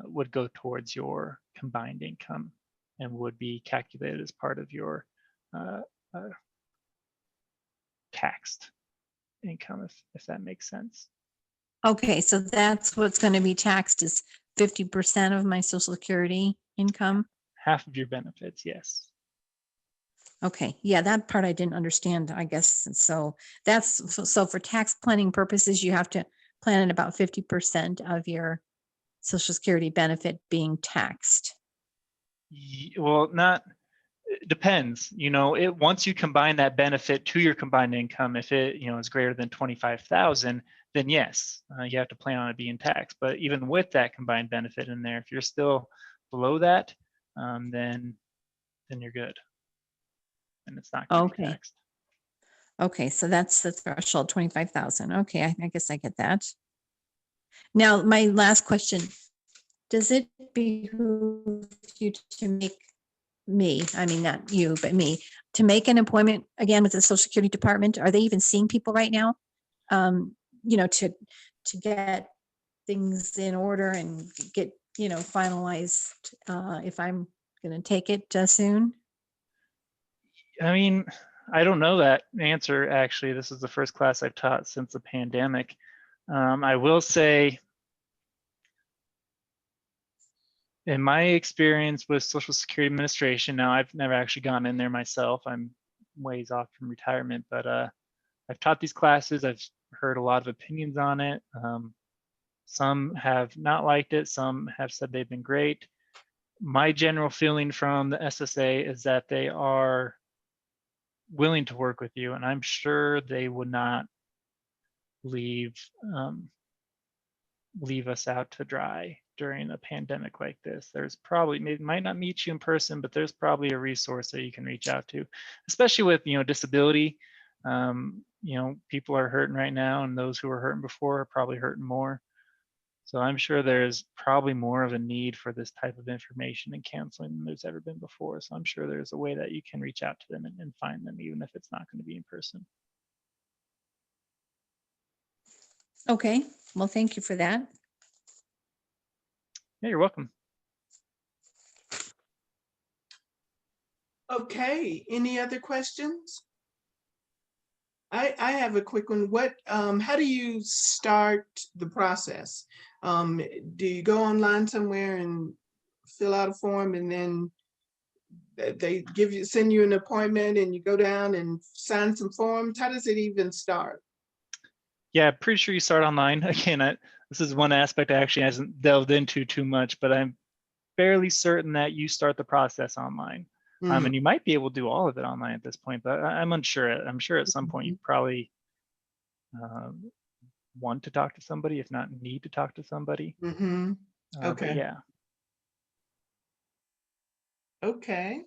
would go towards your combined income and would be calculated as part of your taxed income, if that makes sense. Okay, so that's what's going to be taxed is 50% of my Social Security income. Half of your benefits, yes. Okay, yeah, that part I didn't understand, I guess. So so for tax planning purposes, you have to plan at about 50% of your Social Security benefit being taxed. Well, it depends. Once you combine that benefit to your combined income, if it is greater than 25,000, then yes, you have to plan on it being taxed. But even with that combined benefit in there, if you're still below that, then you're good, and it's not going to be taxed. Okay, so that's the threshold, 25,000. Okay, I guess I get that. Now, my last question: does it behoove you to make me, I mean, not you, but me, to make an appointment again with the Social Security Department? Are they even seeing people right now? To get things in order and get, finalized if I'm going to take it soon? I mean, I don't know that answer, actually. This is the first class I've taught since the pandemic. I will say, in my experience with Social Security Administration, now I've never actually gone in there myself. I'm ways off from retirement, but I've taught these classes. I've heard a lot of opinions on it. Some have not liked it. Some have said they've been great. My general feeling from the SSA is that they are willing to work with you, and I'm sure they would not leave us out to dry during a pandemic like this. There's probably, maybe might not meet you in person, but there's probably a resource that you can reach out to, especially with disability. People are hurting right now, and those who were hurting before are probably hurting more. So I'm sure there's probably more of a need for this type of information and counseling than there's ever been before. So I'm sure there's a way that you can reach out to them and find them, even if it's not going to be in person. Okay, well, thank you for that. Yeah, you're welcome. Okay, any other questions? I have a quick one. How do you start the process? Do you go online somewhere and fill out a form, and then they send you an appointment and you go down and sign some forms? How does it even start? Yeah, pretty sure you start online. Again, this is one aspect I actually hasn't delved into too much, but I'm fairly certain that you start the process online. And you might be able to do all of it online at this point, but I'm unsure. I'm sure at some point you probably want to talk to somebody, if not need to talk to somebody. Okay. Yeah. Okay.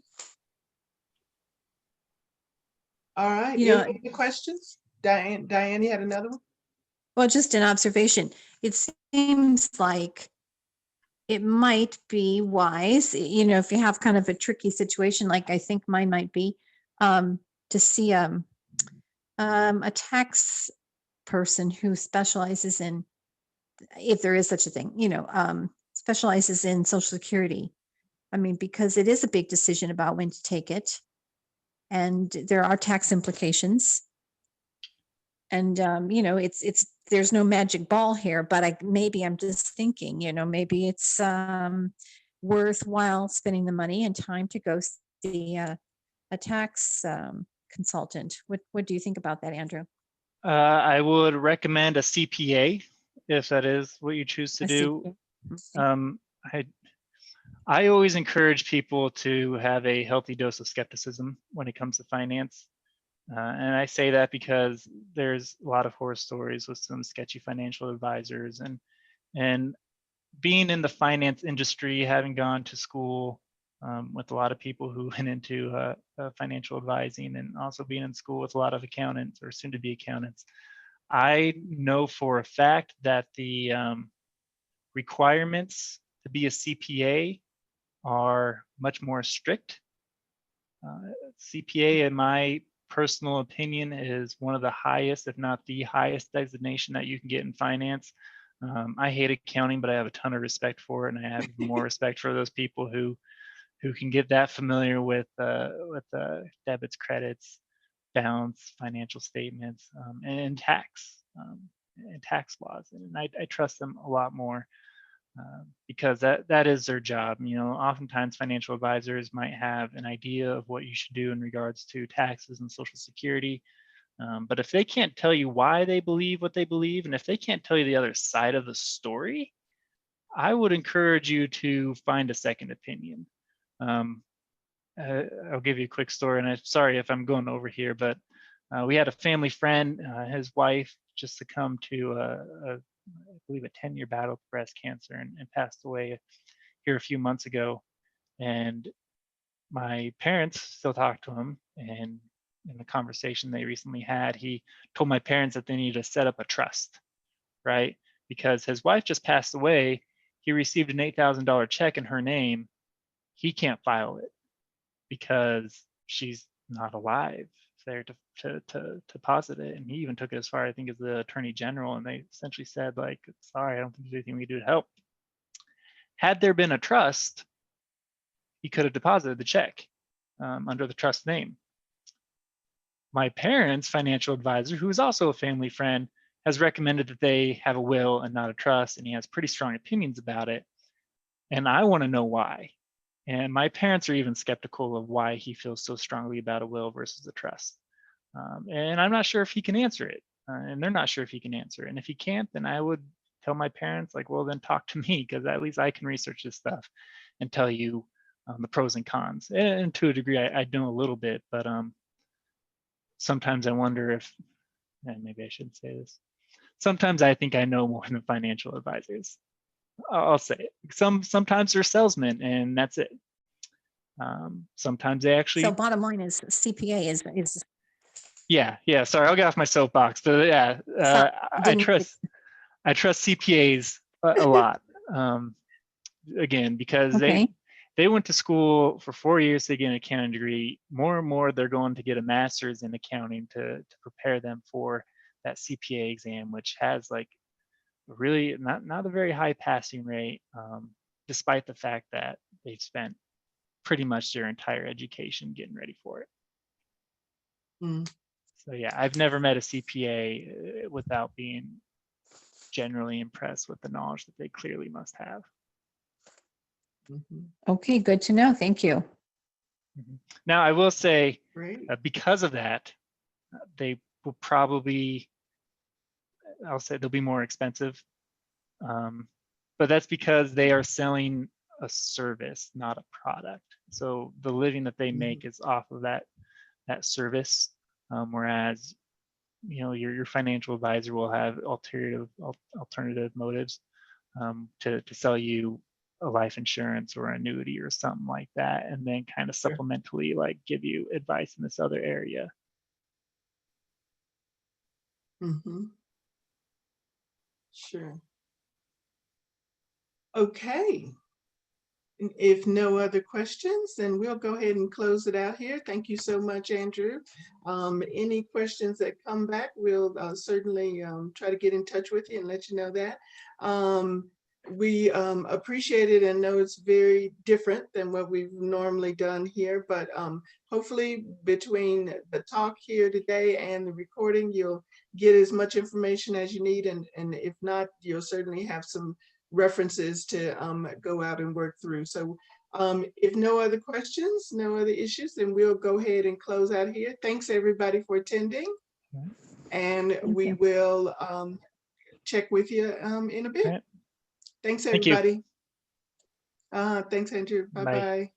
All right. Any other questions? Diane, you had another one? Well, just an observation. It seems like it might be wise, if you have kind of a tricky situation, like I think mine might be, to see a tax person who specializes in, if there is such a thing, specializes in Social Security. I mean, because it is a big decision about when to take it. And there are tax implications. And, there's no magic ball here, but maybe I'm just thinking, maybe it's worthwhile spending the money and time to go see a tax consultant. What do you think about that, Andrew? I would recommend a CPA if that is what you choose to do. I always encourage people to have a healthy dose of skepticism when it comes to finance. And I say that because there's a lot of horror stories with some sketchy financial advisors, and being in the finance industry, having gone to school with a lot of people who went into financial advising, and also being in school with a lot of accountants or soon to be accountants, I know for a fact that the requirements to be a CPA are much more strict. CPA, in my personal opinion, is one of the highest, if not the highest designation that you can get in finance. I hate accounting, but I have a ton of respect for it, and I have more respect for those people who can get that familiar with debits, credits, balance, financial statements, and tax laws. And I trust them a lot more. Because that is their job. Oftentimes financial advisors might have an idea of what you should do in regards to taxes and Social Security. But if they can't tell you why they believe what they believe, and if they can't tell you the other side of the story, I would encourage you to find a second opinion. I'll give you a quick story, and I'm sorry if I'm going over here, but we had a family friend, his wife just succumbed to I believe a 10-year battle with breast cancer and passed away here a few months ago. And my parents still talk to him, and in the conversation they recently had, he told my parents that they needed to set up a trust, right? Because his wife just passed away. He received an $8,000 check in her name. He can't file it because she's not alive there to deposit it. And he even took it as far, I think, as the attorney general, and they essentially said, like, sorry, I don't think there's anything we can do to help. Had there been a trust, he could have deposited the check under the trust name. My parents' financial advisor, who is also a family friend, has recommended that they have a will and not a trust, and he has pretty strong opinions about it. And I want to know why. And my parents are even skeptical of why he feels so strongly about a will versus a trust. And I'm not sure if he can answer it. And they're not sure if he can answer it. And if he can't, then I would tell my parents, like, well, then talk to me, because at least I can research this stuff and tell you the pros and cons. And to a degree, I know a little bit, but sometimes I wonder if, and maybe I shouldn't say this, sometimes I think I know more than financial advisors. I'll say it. Sometimes they're salesmen, and that's it. Sometimes they actually. So bottom line is CPA is. Yeah. Sorry, I'll get off my soapbox. But yeah, I trust CPAs a lot. Again, because they went to school for 4 years to get an accounting degree. More and more, they're going to get a master's in accounting to prepare them for that CPA exam, which has like really not a very high passing rate, despite the fact that they've spent pretty much their entire education getting ready for it. So yeah, I've never met a CPA without being generally impressed with the knowledge that they clearly must have. Okay, good to know. Thank you. Now, I will say, because of that, they will probably, I'll say they'll be more expensive. But that's because they are selling a service, not a product. So the living that they make is off of that service, whereas your financial advisor will have alternative motives to sell you a life insurance or annuity or something like that, and then kind of supplementally like give you advice in this other area. Sure. Okay. If no other questions, then we'll go ahead and close it out here. Thank you so much, Andrew. Any questions that come back, we'll certainly try to get in touch with you and let you know that. We appreciate it and know it's very different than what we've normally done here, but hopefully between the talk here today and the recording, you'll get as much information as you need, and if not, you'll certainly have some references to go out and work through. So if no other questions, no other issues, then we'll go ahead and close out here. Thanks everybody for attending, and we will check with you in a bit. Right. Thanks Thank you. everybody. Thanks Andrew. Bye. Bye-bye.